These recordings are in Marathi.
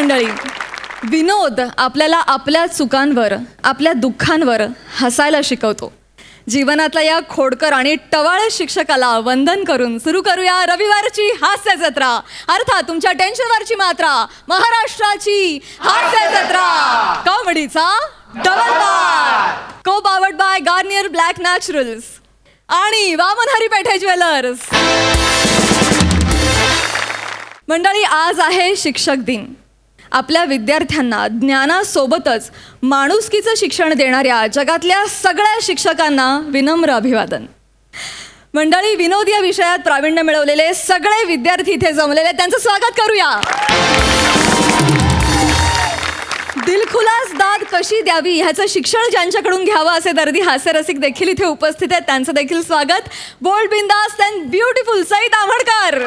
मंडळी, विनोद आपल्याला आपल्या चुकांवर, आपल्या दुःखांवर हसायला शिकवतो. जीवनातल्या या खोडकर आणि टवाळ शिक्षकाला वंदन करून सुरू करूया रविवारची हास्य जत्रा, अर्थात तुमच्या टेन्शनवरची मात्रा, महाराष्ट्राची हास्य जत्रा, कॉमेडीचा डबल बार, को powered by Garnier black Naturals आणि वामन हरिपेठे ज्वेलर्स. मंडळी, आज आहे शिक्षक दिन. आपल्या विद्यार्थ्यांना ज्ञानासोबतच माणुसकीचं शिक्षण देणाऱ्या जगातल्या सगळ्या शिक्षकांना विनम्र अभिवादन. मंडळी, विनोद या विषयात प्रावीण्य मिळवलेले सगळे विद्यार्थी इथे जमलेले, त्यांचं स्वागत करूया. दिलखुलास दाद कशी द्यावी ह्याचं शिक्षण ज्यांच्याकडून घ्यावं असे दर्दी हास्यरसिक देखील इथे उपस्थित आहेत, त्यांचं देखील स्वागत. बोल्ड, बिंदास अँड ब्युटिफुल सईद आंबडकर,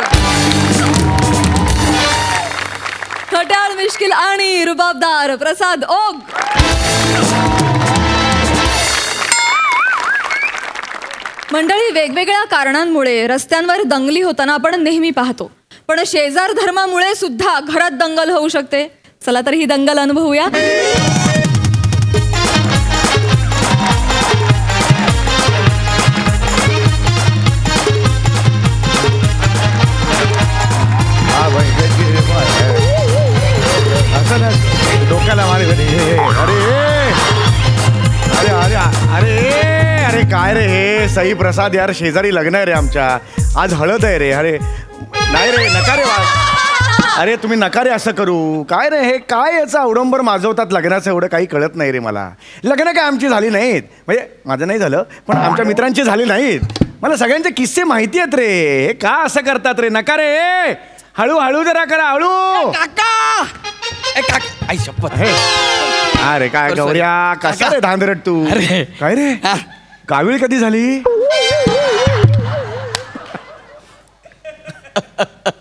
खट्याळ, मिश्किल आणि रुबाबदार प्रसाद ओग. मंडळी, वेगवेगळ्या कारणांमुळे रस्त्यांवर दंगली होताना आपण नेहमी पाहतो, पण शेजार धर्मामुळे सुद्धा घरात दंगल होऊ शकते. चला तर ही दंगल अनुभवूया. डोक्याला मारे. अरे अरे अरे अरे अरे काय रे हे सई प्रसाद, यार शेजारी लग्न आहे रे आमच्या, आज हळद आहे रे. अरे नाही रे, नका रे. अरे तुम्ही नका रे असं करू. काय रे हे काय याचा अवडंबर माजवतात लग्नाचं, एवढं काही कळत नाही रे मला. लग्न काय आमची झाली नाहीत, म्हणजे माझं नाही झालं पण आमच्या मित्रांची झाली नाहीत. मला सगळ्यांचे किस्से माहिती आहेत रे. हे का असं करतात रे? नका रे, हळू हळू जरा करा, हळू. आई शपथ. अरे काय गौऱ्या, कसा रे धांदरट तू? अरे काय रे, कावीळ कधी झाली?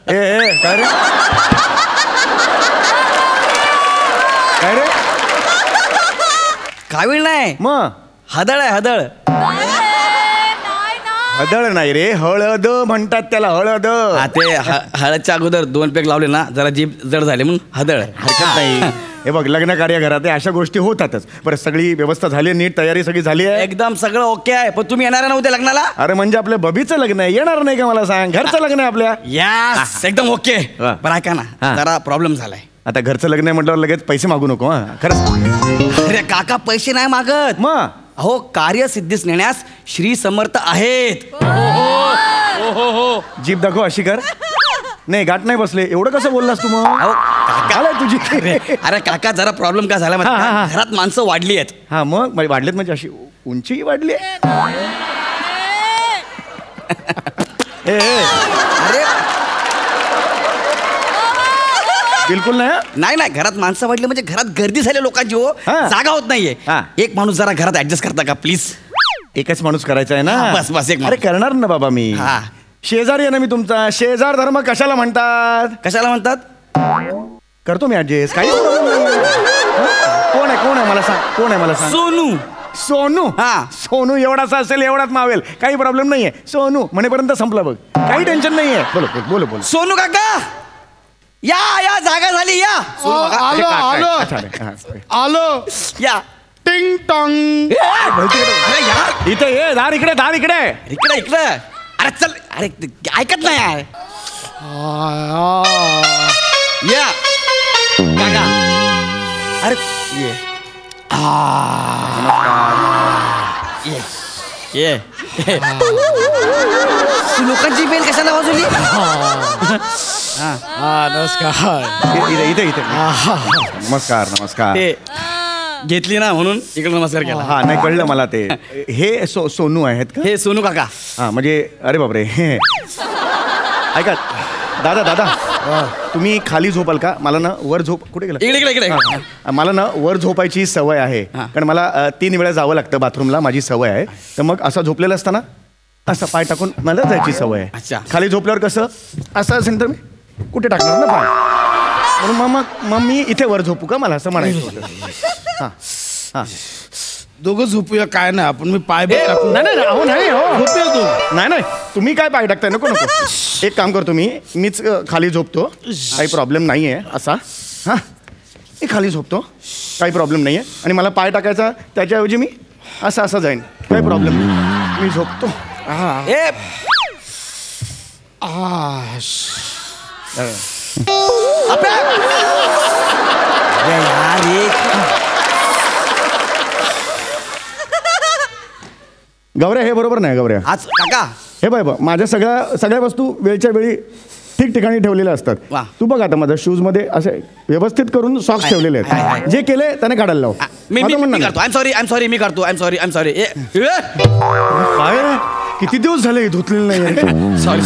ए काय रे, काय रे? कावीळ नाही, मग हदळ आहे, हदळ. हदळ नाही रे, हळद म्हणतात त्याला, हळद. ते हळदच्या अगोदर 2 पेग लावले ना, जरा जीभ जड झाले म्हणून हदळ. हरकत नाही. हे बघ, लग्न कार्य घरात आहे, अशा गोष्टी होतातच. बरं, सगळी व्यवस्था झाली, नीट तयारी सगळी झाली आहे? एकदम सगळं ओके आहे. पण तुम्ही येणार नव्हते लग्नाला? अरे म्हणजे आपल्या बबीचं लग्न आहे, येणार नाही का मला सांग? घरचं लग्न आहे आपल्या. यस, एकदम ओके. बरं ऐका ना, जरा प्रॉब्लेम झालाय. आता घरचं लग्न आहे म्हटल्यावर लगेच पैसे मागू नको. हा खरंच. अरे काका, पैसे नाही मागत. मग अहो, कार्यसिद्धीस नेण्यास श्री समर्थ आहेत. जीभ दाखव, अशी कर. नाही, गाठ नाही बसले. एवढं कसं बोललास तू? मग अहो काका, आलाय तुझी. अरे काका, जरा प्रॉब्लेम काय झाला माहिती का? घरात माणसं वाढली आहेत. हा मग वाढलेत म्हणजे अशी उंची वाढली. अरे बिलकुल नाही नाही, घरात माणसं वाढली म्हणजे घरात गर्दी झाली लोकांची. हो, जागा होत नाहीये. एक माणूस जरा घरात ऍडजस्ट करता का प्लीज? एकच माणूस करायचा आहे ना? बस बस एक. अरे करणार ना बाबा मी. शेजारी आहे ना मी तुमचा. शेजार धर्म कशाला म्हणतात? कशाला म्हणतात? करतो मी ऍडजस्ट. काही कोण आहे, कोण आहे मला सांग, कोण आहे मला सांग. सोनू. सोनू? हा, सोनू एवढासा असेल, एवढाच मावेल, काही प्रॉब्लेम नाहीये. सोनू म्हणेपर्यंत संपलं बघ, काही टेन्शन नाहीये. बोलो बोलो बोलो. सोनू काका, या या, जागा झाली, या. आलो आलो आलो. या. टिंग टॉंग. अरे यार, इथे ये. दार इकडे, दार इकडे, इकडे इकडे. अरे चल. अरे ऐकत नाही यार. या काका. अरे ये. ये. तू लोकांची बेल कशाला वाजवली? नमस्कार. इथे इथे इथे. नमस्कार नमस्कार. घेतली ना म्हणून इकडे नमस्कार केला. हा नाही, कळलं मला ते. हे सोनू आहेत का? हे सोनू काका. हा म्हणजे अरे बापरे. ऐका दादा, दादा तुम्ही खाली झोपाल का? मला ना वर झोप. कुठे गेला? इकडे इकडे इकडे. मला ना वर झोपायची सवय आहे, कारण मला 3 वेळा जावं लागतं बाथरूमला, माझी सवय आहे. तर मग असं झोपलेलं असताना असं पाय टाकून मला जायची सवय आहे. अच्छा. खाली झोपल्यावर कसं असं असेल तर मी कुठे टाकणार ना पाय, म्हणून मग मी इथे वर झोपू का, मला असं म्हणायचं होतं. हां हां, दोघं झोपूया. काय नाही, आपण मी पाय नाही नाही अहो नाही हो, झोपूया तू. नाही नाही, तुम्ही काय पाय टाकताय? नको नको. एक काम करतो मीच खाली झोपतो, काही प्रॉब्लेम नाही आहे असा. हां मी खाली झोपतो, काही प्रॉब्लेम नाही आहे. आणि मला पाय टाकायचा त्याच्याऐवजी मी असं जाईन, काही प्रॉब्लेम नाही, मी झोपतो. ए यार गौऱ्या, हे बरोबर नाही गौऱ्या. आज काका हे बघ, माझ्या सगळ्या वस्तू वेळच्या वेळी ठिकठिकाणी ठेवलेल्या असतात. वा. तू बघ आता माझ्या शूज मध्ये असे व्यवस्थित करून सॉक्स ठेवलेले आहेत. जे केले त्याने काढायला लाव. मी करतो. आय एम सॉरी मी करतो. I am sorry. काय किती दिवस झाले धुतलेलं नाही. सॉरी.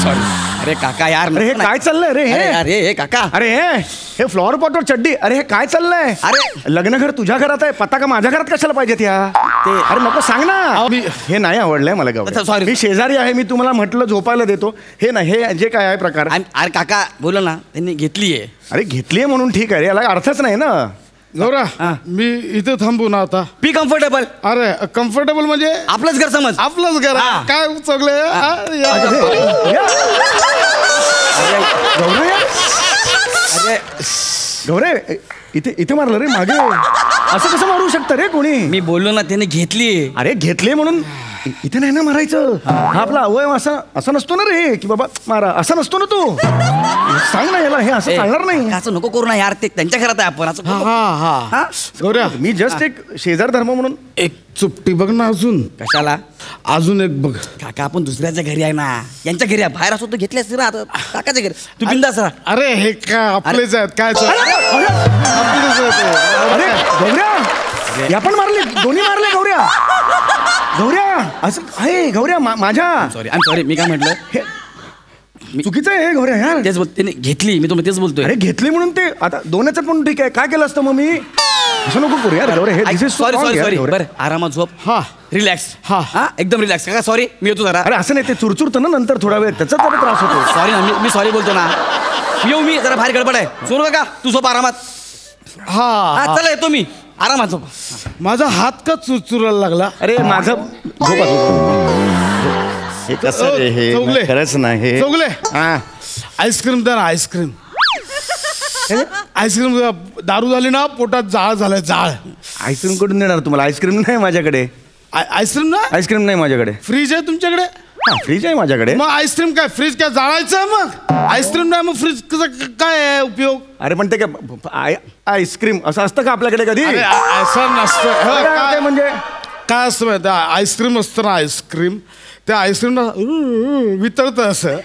अरे काका यार, अरे हे काय चाललंय रे? अरे हे काका, अरे हे फ्लॉवर पॉटवर चड्डी. अरे हे काय चाललंय? अरे लग्न घर तुझ्या घरात आहे, पत्ता का माझ्या घरात कशाला पाहिजेत या? ते अरे नको सांग ना. हे नाही आवडलंय मला गौऱ्या. Sorry. मी शेजारी आहे, मी तुम्हाला म्हटलं झोपायला देतो. हे नाही, हे जे काय आहे प्रकार. अरे काका बोल ना, त्यांनी घेतलीये. अरे घेतलीये म्हणून ठीक आहे रे, याला अर्थच नाही ना. गौरा, मी इथे थांबू ना आता. Be comfortable. अरे कम्फर्टेबल म्हणजे आपलंच घर समज. आपलंच घर आहे. हा. काय सगळे गौरे इथे मारलं रे मागे. असं कसं मारू शकतं रे कोणी? मी बोललो ना, त्याने घेतलीये. अरे घेतले म्हणून इथे नाही ना मारायचं. हा आपला अवयव असं नसतो ना रे, की बाबा मारा असा नसतो ना. तू सांग ना याला, हे असं चालणार नाही. असं नको करू ना यार, ते त्यांच्या घरात आहे आपण असं करू. हा गौऱ्या, मी जस्ट एक शेजार धर्म म्हणून. एक चुपटी बघ ना अजून. कशाला? अजून एक बघ. काका आपण दुसऱ्याच्या घरी आहे ना, यांच्या घरी आहे. बाहेर असो तर घेतली असते ना. आता काकाच्या घरी तू बिंदास राहा. अरे हे काय आपलेच आहेत काय अरे गौऱ्या, या पण मारले, दोन्ही मारले गौऱ्या. असं आहे गौऱ्या माझ्या. सॉरी मी काय म्हटलं, हे चुकीचं आहे गौऱ्या यार. तेच त्याने घेतली, मी तुम्ही तेच बोलतोय. अरे घेतली म्हणून ते आता दोन्हीचं पण ठीक आहे. काय केलं असतं मग मी? असं नको करू यार गौऱ्या. हे सॉरी बरं, आरामात झोप. हा रिलॅक्स. हा. एकदम रिलॅक्स. काका सॉरी, मी येतो जरा. अरे असं नाही, ते चुरचुरतं ना नंतर थोडा वेळ, त्याचा जरा त्रास होतो. सॉरी ना, मी सॉरी बोलतो ना. येऊ मी जरा, बाहेर गडबड आहे. सोनू काका तू झोप आरामात. हा चला येतो मी, आरामात झोप. माझा हात का चुरचुरायला लागला? अरे माझं झोपा. हे कसं रे हे? चौगले. खरंच नाही. चौगले. हा आईस्क्रीम द्या ना, आईस्क्रीम. दारू झाली ना, पोटात जाळ झालाय, जाळ. आईस्क्रीम कुठून देणार तुम्हाला? आईस्क्रीम नाही माझ्याकडे. आईस्क्रीम ना? आईस्क्रीम नाही माझ्याकडे. फ्रीज आहे तुमच्याकडे? फ्रीज आहे माझ्याकडे. मग आईस्क्रीम काय, फ्रीज काय जाळायचं आहे? मग आईस्क्रीम नाही, मग फ्रीज काय आहे उपयोग? अरे पण ते काय आईस्क्रीम असं असतं का आपल्याकडे कधी? अरे असं नसतं. काय म्हणजे काय असतं माहिती? आईस्क्रीम असतं ना, आईस्क्रीम त्या आईस्क्रीमला वितळतं असं,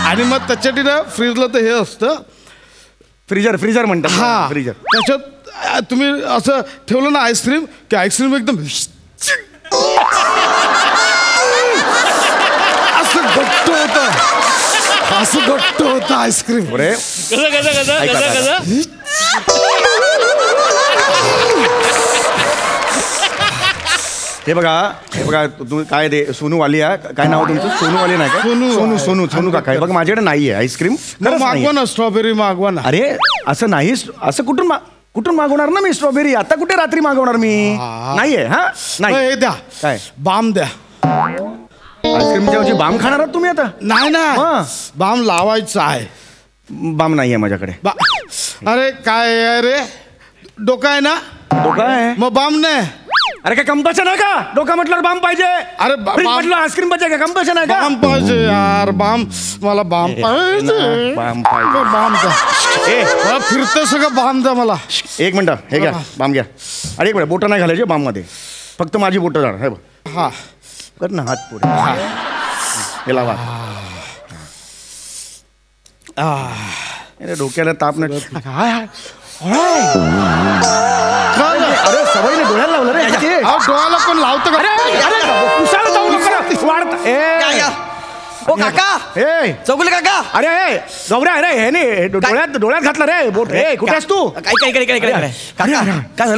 आणि मग त्याच्यासाठी ना फ्रीजला तर हे असतं, फ्रीजर म्हणतात. हा फ्रीजर. त्याच्यात तुम्ही असं ठेवलं ना आईस्क्रीम, की आईस्क्रीम एकदम असं घट्ट होतं, असं घट्ट होतं आईस्क्रीम. अरे हे बघा तुम्ही काय ते सोनू वालिया, काय नाव तुमचं? सोनू वाली नाही का? सोनू काका. बघ माझ्याकडे नाहीये आईस्क्रीम. मागवा ना, स्ट्रॉबेरी मागवा ना. अरे असं नाही, असं कुठून मागवणार ना मी स्ट्रॉबेरी? आता कुठे रात्री मागवणार मी? नाहीये. हा नाही. हे द्या, काय बाम द्या. आईस्क्रीमच्या ऐवजी बाम खाणार आहात तुम्ही आता? नाही ना, बाम लावायचा आहे. बाम नाहीये माझ्याकडे. अरे काय आहे रे, डोका आहे ना? डोका आहे मग बाम नाही. अरे काय कंपल्शन आहे का? डोका म्हटल्यावर बाम पाहिजे. अरे म्हटलं आईस्क्रीम पाहिजे का? कंपल्शन आहे का? बाम पाहिजे यार, बाम. मला बाम पाहिजे. बाम पाहिजे. बाम द्या. फिरतं सगळं बाम द्या मला. एक मिनिट, हे घ्या बाम घ्या. अरे एक मिनिट, बोटं नाही घालायचे बाम मध्ये, फक्त माझी बोटं जाणार. हे बघ, हा कर ना हात पुढे. हे लावा. अरे डोक्याला ताप नाही. अरे सवयीने डोळ्याला लावलं रे. डोळ्याला कोण लावतं का? पुसायला जाऊ नका. वाढत. ओ काका, चौगुले काका. अरे गौऱ्या, अरे हे नाही डोळ्यात घातलं रे बोट. हे कुठे आहेस तू? काका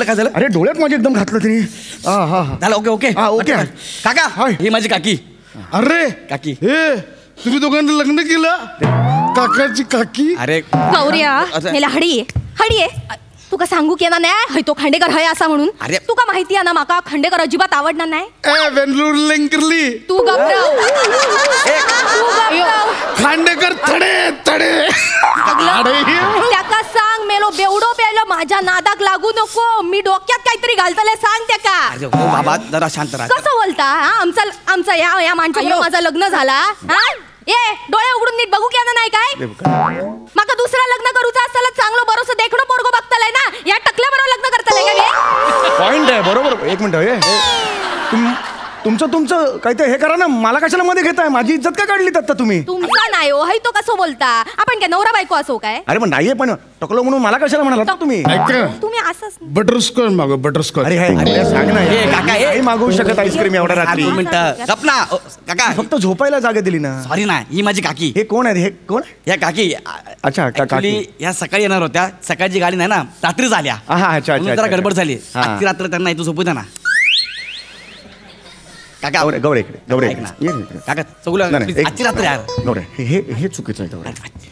काय झालं? अरे डोळ्यात माझे एकदम घातलं तरी. झालं. ओके काका, ही माझी काकी. अरे काकी, हे तुम्ही दोघांनी लग्न केलं? काकाची काकी. अरे गौऱ्या, मेला हडी आहे. तुका सांगू की ना नाही तो खांडेकर हय असा म्हणून. अरे तुका माहिती आहे ना, माका खांडेकर अजिबात आवडणार नाही. वेंगलूर लेंकरली तू गप्राव. खांडेकर तडे त्याका सांग मेलो बेवडो प्यायलो माझ्या बघू नको, मी डोक्यात काहीतरी घालतले सांग त्या का. अरे हो बाबा जरा शांत राहा. कसं बोलता हा? आमचा या माणसाला माझं लग्न झाला हा? ए डोळे उघडून नीट बघू क्या नाही काय. माका दुसरा लग्न करूचा असताना चांगलं बरोबर देखणं पोरगो बघतालय ना, या टकल्या बरोबर लग्न करतालय का. पॉइंट आहे बरोबर. एक मिनिट तुमचं काही ते हे करा ना. मला कशाला मध्ये घेताय? माझी इज्जत का काढली आता तुम्ही? तुमचा नाही हो, तो कसं बोलता. आपण काय नवरा बायको असो काय. अरे पण नाहीये, पण टकलो म्हणून मला कशाला म्हणाला तुम्ही? तुम्ही असंच बटरस्कॉच मागो बटरस्कॉच. अरे सांग ना. काका, काही मागवू शकत आईस्क्रीम एवढ्या रात्री? 2 मिनिटं गप ना. काका फक्त झोपायला जागा दिली ना. सॉरी ना, ही माझी काकी. हे कोण आहे? हे कोण? या काकी अच्छा काकी. ऍक्च्युली या सकाळी येणार होत्या, सकाळची गाडी नाही ना, रात्री झाल्या. हा अच्छा म्हणून जरा गडबड झाली. हा. आजची रात्र त्यांना इथं झोपू द्या ना. काका गौरे इकडे. गौरे ऐक ना. ये इकडे. काका चौगुल्या नाही, नाही, आजची रात्र यार. गौरे हे चुकीचं आहे गौरे.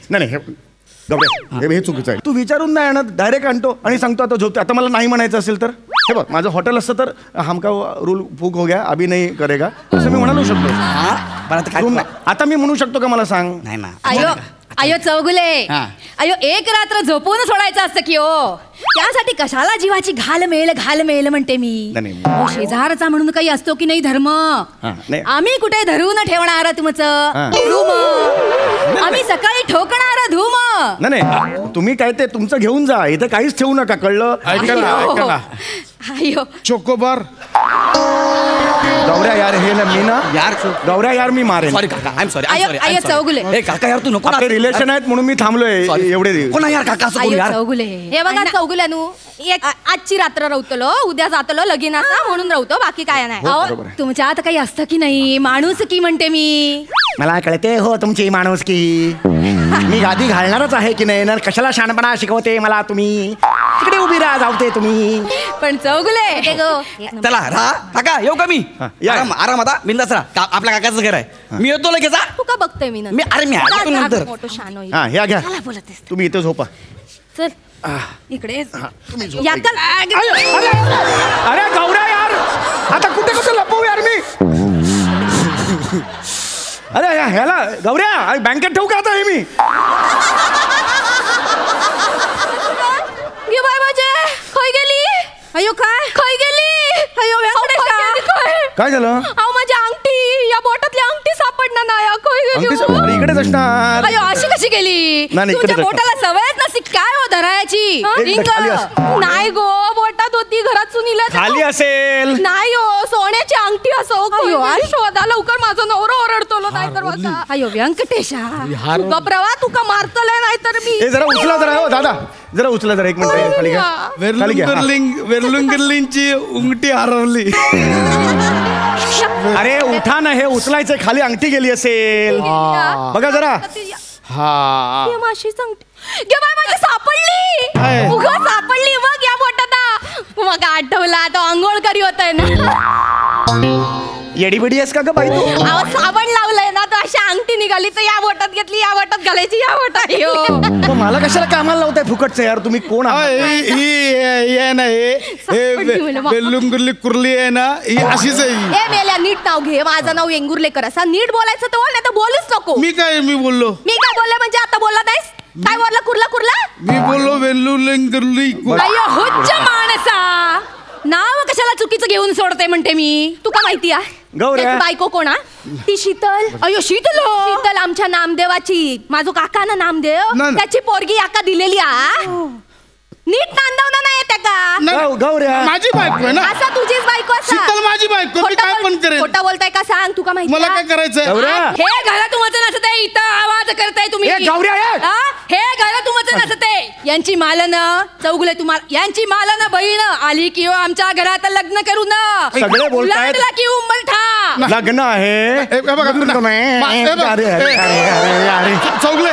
नाही हे गौरे हे चुकीचं आहे. तू विचारून नाही आणत, डायरेक्ट आणतो आणि सांगतो आता झोपते. आता मला नाही म्हणायचं असेल तर हे बघ, माझं हॉटेल असतं तर हमका रूल फूक हो गया, अभी नाही करेगा असं मी म्हणालो शकतो. हा पण आता काय आता मी म्हणू शकतो का? मला सांग. नाही ना. अयो अयो चौगुले, हा. अयो एक रात्र झोपून सोडायचं असतं की हो. त्यासाठी कशाला जीवाची घाल मेल म्हणते मी. नाही. अहो, शेजारचा म्हणून काही असतो की नाही धर्म. नाही. आम्ही कुठे धरून ठेवणार तुमचं धूम. आम्ही सकाळी ठोकणार धूम. नाही तुम्ही काय ते तुमचं घेऊन जा, इथं काहीच ठेवू नका, कळलं? ऐका ना. अयो चोकोबार. गौऱ्या यार हे ना मी ना यार गौऱ्या यार मी मारेन. सॉरी काका, आय एम सॉरी. अयो चौगुले. हे काका यार तू नको ना. आपले रिलेशन आहेत म्हणून मी थांबलोय एवढे दिवस. कोणा यार काका असं बोलू यार. चौगुले हे बघा चौगुल्यानू, आजची रात्र राहतलो, उद्या जातलो लगीन असा म्हणून राहतो, बाकी काय नाही. बरोबर आहे. तुमच्या आता काही असतं की नाही माणूस की म्हणते मी. मला कळते हो तुमची माणूस की. मी गादी घालणारच आहे की नाही ना, कशाला शहाणपणा शिकवते मला तुम्ही. तिकडे उभी राहा जावते तुम्ही. पण चौगुले चला राहा काका, येऊ का मी? या. आराम आता बिंदास राहा. आपल्या काकाचं घर आहे, मी येतो लगेच. तू का बघतोय मी मी आलो नंतर. मोठं शान होईल. हा ह्या घ्या चला बोलतेस. तुम्ही इथे झोपा. चल इकडे झोपा या इथे. का. अरे गौऱ्या यार, आता कुठे लपवू यार मी. अरे ह्याला गौऱ्या बँकेत ठेवू का आता हे मी? गे बाय माझे खय गेली. अयो काय खय गेली. अयो काय झालं? अहो माझी अंगठी, या बोटातली अंगठी सापडणार नाही. खय गेली. अरे इकडेच असणार. अयो अशी कशी गेली. नाही, तुमच्या इकडेच बोटाला सवयच नसती काय हो धरायची. मिनिट, खाली अस. नाही गो, बोटात होती घरात सुनीला. खाली असेल. नाही हो, सोन्याची अंगठी असो. शोधा लवकर, माझा नवरा ओरडतो नाही तर माझा. अयो व्यंकटेशा तू गप्रवा, तू का मारतलय नाही तर मी. जरा उचला जरा हो दादा, जरा उचला जरा. एक मिनिट खाली घ्या. खाली घ्या. वेर्लुंगर्लिंगची उंगटी हरवली. अरे उठा ना, हे उचलायचं खाली, अंगठी गेली असेल. बघा जरा. हा माशीच अंगठी गे बाय माझी सापडली. काय? उगा सापडली मग या बोटात. मग आठवला तो अंघोळ करी होतय ना. येडीबिडी आहेस का ग बाई तू? अहो साबण लावलंय ना, तर अशी अंगठी निघाली तर या बोटात घेतली, या बोटात घालायची, या बोटात. मग मला कशाला कामाला लावताय फुकटचं यार? तुम्ही कोण आहात? ही आहे ना, हे वेल्लुंगुर्ली कुर्ली आहे ना, ही अशीच आहे. ए मेल्या नीट नाव घे, माझं नाव वेंगुर्लेकर. असा नीट बोलायचं तर बोल, नाही तर बोलूच नको. मी बोललो मी काय बोलले म्हणजे आता बोलला नाहीस? काय बोलला? कुर्ला मी बोललो वेल्लुंगुर्ली. अय्यो हुच्च माणसा, नाव कशाला चुकीचं घेऊन सोडते म्हणते मी. तू का माहिती आहे गौऱ्या. त्याची बायको कोणा? ती शीतल. अयो शीतल शीतल आमच्या नामदेवाची. माझो काका ना नामदेव, नाही. त्याची पोरगी आका दिलेली आ. नीट नांदवना नाही येते का? गौऱ्या माझी बायको आहे ना. असा तुझीच बायको असा. शीतल माझी बायको, मी काय पण करेन. खोटं बोलताय का सांग. तू का माहिती मला आहे? काय करायचंय? गौऱ्या. हे घरा तुमचं नसते, इथं आवाज करताय तुम्ही. ए, गौऱ्या, ए. हा? हे घरा तुमचं नसते. यांची मालन चौगुले, तुम्हाला यांची मालन बहीण आली की हो आमच्या घरात लग्न करू ना. सगळे बोलतायत. लागला की उंबरठा. लग्न आहे. हे बघा, चौगले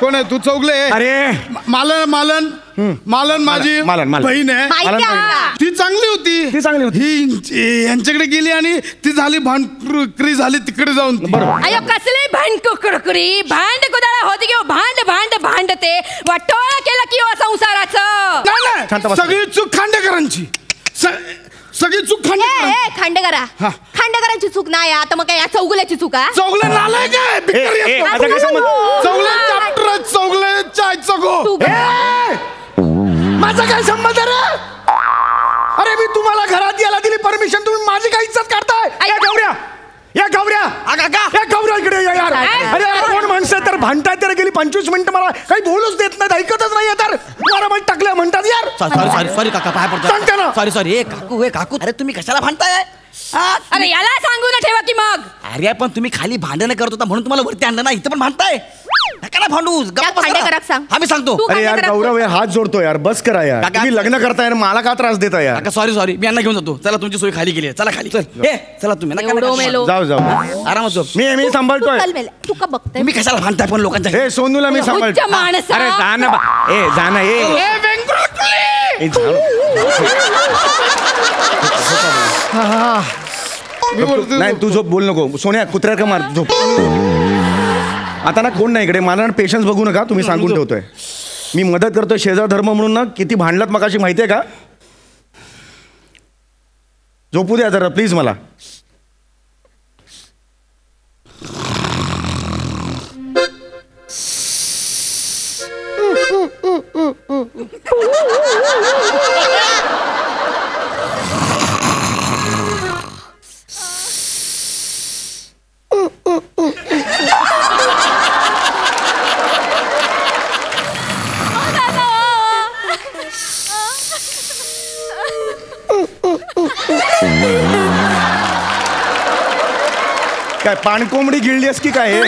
कोण आहे? तू चौगले. अरे मालन माझी मालन. बहीण आहे. माहिती आहे? ती चांगली होती. ती चांगली होती. ही यांच्याकडे गेली आणि ती झाली भांडकुरी झाली तिकडे जाऊन ती. बरोबर. अयो कसली भांड कुकडकुरी, भांड कुदळा होती की भांडते वाटोळ केलं की हो संसाराचं. नाही, शांत नाही, बस. सगळी चूक खांडेकरांची. सगळी चूक खांडेकरांची. खांडेकरा हा. खांडेकरांची चूक नाही आता मग काय या चौगुल्याची चूक आहे? चौगले नालाय काय? ए, आता काय संबंध? चौगले चॅप्टर चौगले चायचं गो. तू माझा काय संबंध रे? अरे मी तुम्हाला घरात यायला दिली परमिशन, तुम्ही माझी काय इज्जत करताय? या गौऱ्या इकडे या यार. अरे कोण माणसं तर भांडताय तर गेली 25 मिनिटं मला काही बोलूच देत नाही, ऐकतच नाही तर मला पण टाकल्या म्हणतात यार. सॉरी काका, पाय पडतो. सांगते ना. सॉरी हे काकू अरे तुम्ही कशाला भांडताय? अरे याला सांगू ना ठेवा की मग. अरे पण तुम्ही खाली भांडण करत होता म्हणून तुम्हाला वरती आणलं ना, इथं पण भांडताय. नका भांडू. भांडेकराक सांग. आम्ही सांगतो. अरे यार गौरव यार हात जोडतो यार, बस करा यार. तुम्ही लग्न करताय मला का त्रास देता यार? काका सॉरी मी यांना घेऊन जातो. चला तुमची सोय खाली गेली, चला खाली. चला तुम्ही जाऊ आरामात झोप. मी सांभाळतोय. तू का बघताय? तुम्ही कशाला भांडताय पण लोकांच्या? हे सोनूला मी सांभाळतो. अरे जा ना जा ना. नाही तू झोप, बोल नको. सोन्या कुत्र्या का मार, झोप. आता ना कोण नाही इकडे, मला ना पेशन्स बघू नका, तुम्ही सांगून ठेवतोय. मी मदत करतोय शेजार धर्म म्हणून ना. किती भांडलात मगाशी माहितीये का? झोपू द्या जरा प्लीज मला. काय पाणकोंबडी गिळलीस की काय?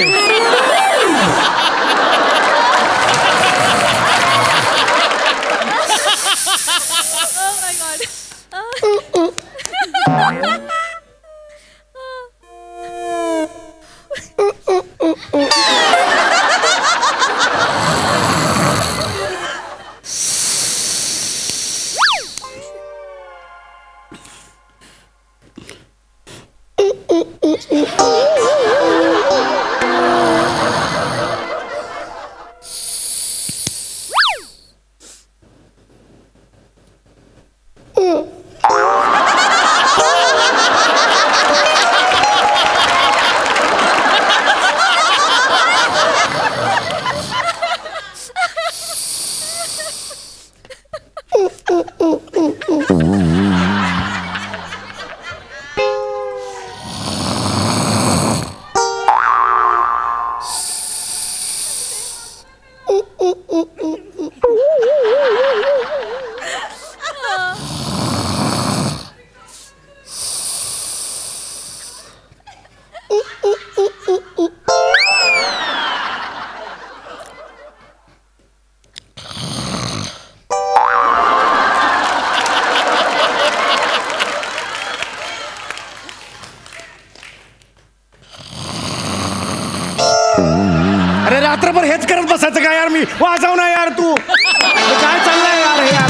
अरे रात्रभर हेच करत बसायचं का यार? मी वाजव ना यार. तू काय चाललंय यार? हे यार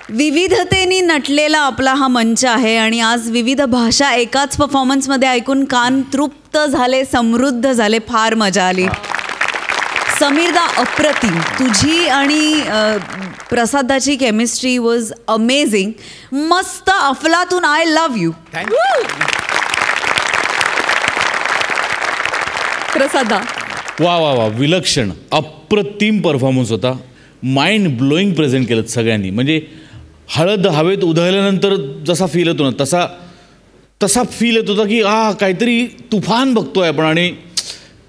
विविधतेने नटलेला आपला हा मंच आहे आणि आज विविध भाषा एकाच परफॉर्मन्समध्ये ऐकून कान तृप्त झाले, समृद्ध झाले. फार मजा आली. समीरदा अप्रतिम. तुझी आणि प्रसादाची केमिस्ट्री वॉज अमेझिंग. मस्त अफलातून. I love you. प्रसादा वा वा वा, विलक्षण अप्रतिम परफॉर्मन्स होता. माइंड ब्लोईंग प्रेझेंट केलं सगळ्यांनी. म्हणजे हळद हवेत उधळल्यानंतर जसा फील येतो ना तसा फील येत होता की काहीतरी तुफान बघतोय आपण आणि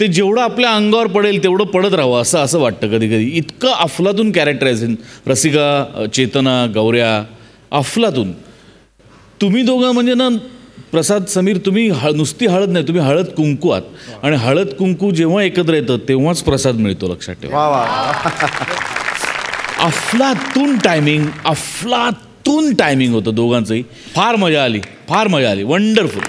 ते जेवढं आपल्या अंगावर पडेल तेवढं पडत राहावं असं वाटतं कधी कधी. इतकं अफलातून कॅरेक्टरायझेशन. रसिका, चेतना, गौऱ्या, अफलातून. तुम्ही दोघं म्हणजे ना प्रसाद, समीर, तुम्ही नुसती हळद नाही, तुम्ही हळद कुंकू आहात. आणि हळद कुंकू जेव्हा एकत्र येतं तेव्हाच प्रसाद मिळतो, लक्षात ठेवा. अफलातून टायमिंग होतं दोघांचंही. फार मजा आली. वंडरफुल.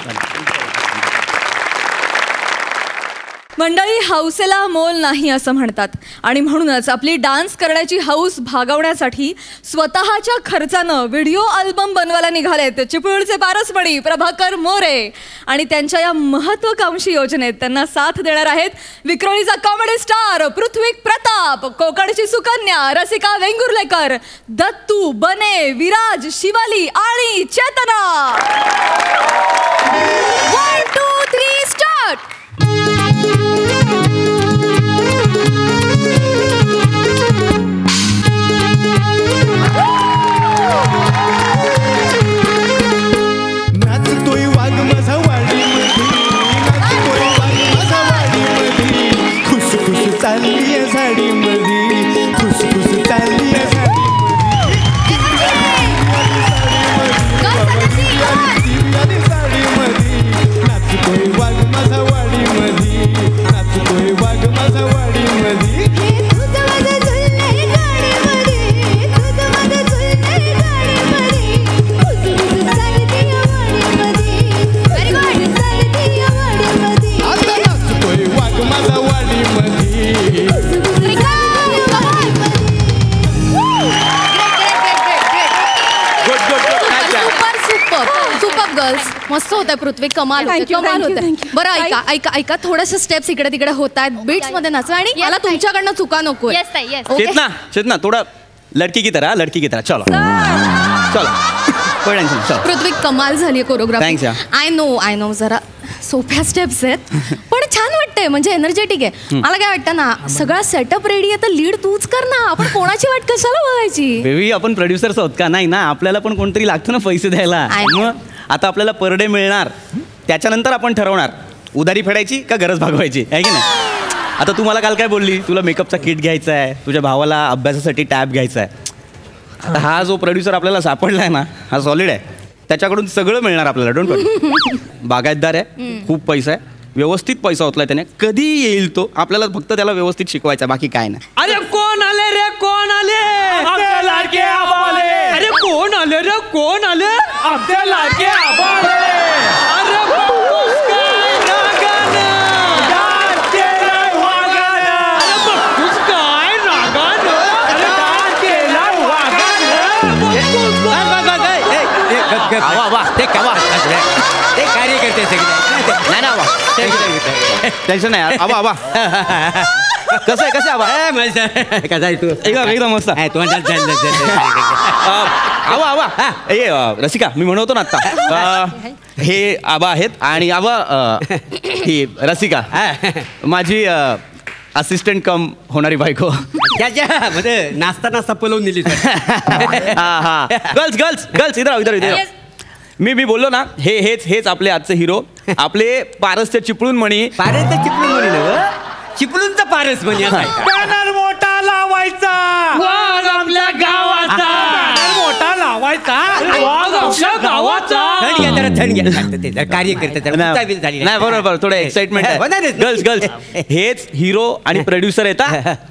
मंडळी, हौसेला मोल नाही असं म्हणतात आणि म्हणूनच आपली डान्स करण्याची हौस भागवण्यासाठी स्वतःच्या खर्चानं व्हिडिओ अल्बम बनवायला निघालेत चिपळूणचे पारसमणी प्रभाकर मोरे. आणि त्यांच्या या महत्वाकांक्षी योजनेत त्यांना साथ देणार आहेत विक्रोळीचा कॉमेडी स्टार पृथ्वी प्रताप, कोकणची सुकन्या रसिका वेंगुर्लेकर, दत्तू, बने, विराज, शिवाली आणि चेतना. 1, 2, 3 स्टार्ट. नाचतोय वाघ माझा वाडीमध्ये, नाचतोय वाघ माझा वाडीमध्ये, खुसखुस चाललीये झाडीमध्ये, खुसखुस चाललीये साडीमध्ये. नाचतोय वाघ माझा वाडीमध्ये, नाचतोय वाघ माझा वाडीमध्ये. आता नाचतोय वाघ माझा वाडीमध्ये. सुपर गर्ल्स, मस्त होत आहे पृथ्वी, कमाल कमाल होत आहे. बरं ऐका ऐका ऐका, थोड्याशा स्टेप्स इकडे तिकडे होत आहेत, बीट्स मध्ये नाचा आणि मला तुमच्याकडनं चुका नको. चेतना चेतना थोड़ा लड़की की तरह चलो चलो कोई टेंशन चलो. पृथ्वी कमाल झाली choreography. Thanks, yeah. I know जरा सोप्या स्टेप्स आहेत पण छान वाटतंय, म्हणजे एनर्जेटिक आहे. मला काय वाटतं ना, सगळा सेटअप रेडी आहे तर लीड तूच कर ना, आपण कोणाची वाट कशाला बघायची. बेबी आपण प्रोड्युसर्स आहोत का नाही ना, आपल्याला पण कोणतरी लागतं ना पैसे द्यायला. मग आता आपल्याला पर डे मिळणार, त्याच्यानंतर आपण ठरवणार उधारी फेडायची का गरज भागवायची आहे की नाही. आता तू मला काल काय बोलली, तुला मेकअपचा किट घ्यायचा आहे, तुझ्या भावाला अभ्यासासाठी टॅब घ्यायचा आहे. आता हा जो प्रोड्युसर आपल्याला सापडला आहे ना, हा सॉलिड आहे, त्याच्याकडून सगळं मिळणार आपल्याला. डोंट वरी. बागायतदार आहे, खूप पैसा आहे, व्यवस्थित पैसा होतलाय त्याने, कधी येईल तो, आपल्याला फक्त त्याला व्यवस्थित शिकवायचा, बाकी काय नाही. अरे कोण आले रे, कोण आले, आमचे लाडके आबाले. अरे कोण आले रे, कोण आले, आमचे लाडके आबाले. अरे बघतोस काय रागानं, डान्स केलाय वागानं. अरे बघतोस काय रागानं, अरे डान्स केलाय वागानं. बघतोस ते कार्य करते सगळे. नाही ना टेन्शन नाही. आबा आबा कसं आहे कसं आहे तू एकदम मस्त. आबा आबा ये रसिका, मी म्हणतो ना आत्ता, हे आबा आहेत आणि आबा ही रसिका माझी असिस्टंट कम होणारी बायको. म्हणजे नाश्ता नाश्ता पलवून दिली. हा हा गर्ल्स गर्ल्स गर्ल्स इधर मी बोललो ना, हेच आपले आजचे हिरो, आपले पारसचे चिपळूण मणी. पारसचं चिपळूण म्हणी ना, चिपळूणचा पारस म्हणी. बॅनर मोठा लावायचा वाघ आपल्या गावाचा, बॅनर मोठा लावायचा वाघ आपल्या गावाचा. थंड घ्या कार्य करते नाही बरोबर, थोडं एक्साइटमेंट आहे. गर्ल्स गर्ल्स हेच हिरो आणि प्रोड्युसर आहेत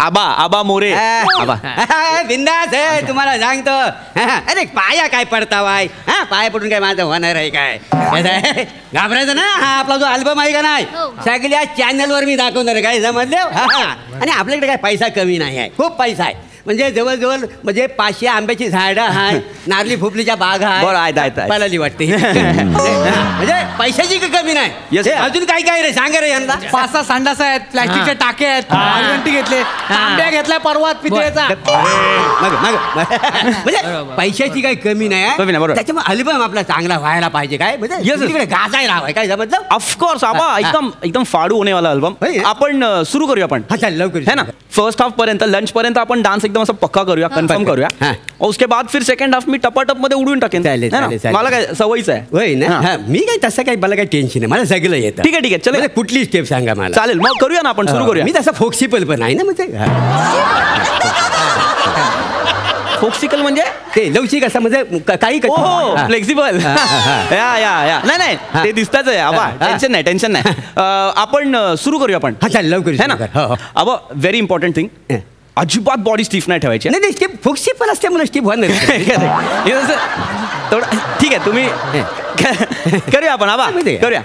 आबा मोरे. आबा बिंदास आहे, तुम्हाला सांगतो. अरे पाया काय पडतावाय, हा पाया पडून काय माझं होणार आहे काय, घाबरायचं ना. हा आपला जो अल्बम आहे का नाही, सगळ्या चॅनलवर मी दाखवणार काय, समजलं. आणि आपल्याकडे काय पैसा कमी नाही आहे, खूप पैसा आहे. म्हणजे जवळजवळ म्हणजे 500 आंब्याची झाडं आहे, नारली फुफलीच्या बाग आहे, पलाली वाटते. म्हणजे पैशाची कमी नाही. अजून काय काय रे, सांगा रे यांना. 5-6 संडास आहेत, प्लॅस्टिकचे टाके आहेत, आंगणटी घेतले, तांब्या घेतलाय पर्वत पितळेचा. म्हणजे पैशाची काही कमी नाही, त्याच्यामुळे अल्बम आपला चांगला व्हायला पाहिजे. काय म्हणजे गाजाय राहाय काय, समजलं. ऑफकोर्स आबा एकदम फाडू होणे वाला अल्बम आपण सुरू करूया. आपण लवकर है ना, फर्स्ट हाफ पर्यंत लंच पर्यंत आपण डान्स एकदम असं पक्का करूया, कन्फर्म करूया. और उसके बाद फिर सेकंड हाफ मी टपाटप मध्ये उडून टाकेन. मला काय सवयीच आहे. होय ना, मी काय तसं काही मला काही टेन्शन नाही, मला सगळं येतं. ठीक आहे चला, कुठली स्टेप सांगा मला. चालेल मग करूया ना, आपण सुरू करूया. मी तसा फोक्सिबल पण आहे ना, म्हणजे फोक्सिकल म्हणजे ते लवचिक असं, म्हणजे काही फ्लेक्सिबल. या नाही ते दिसताच आहे आबा, टेन्शन नाही. आपण सुरू करूया. आपण लवकर है ना. आबा व्हेरी इम्पॉर्टंट थिंग, अजिबात बॉडी स्टिफ नाही ठेवायची. नाही स्टेप फोक्सिबल असते मला स्टेप होणार. ठीक आहे, तुम्ही करूया आपण आबा, करूया.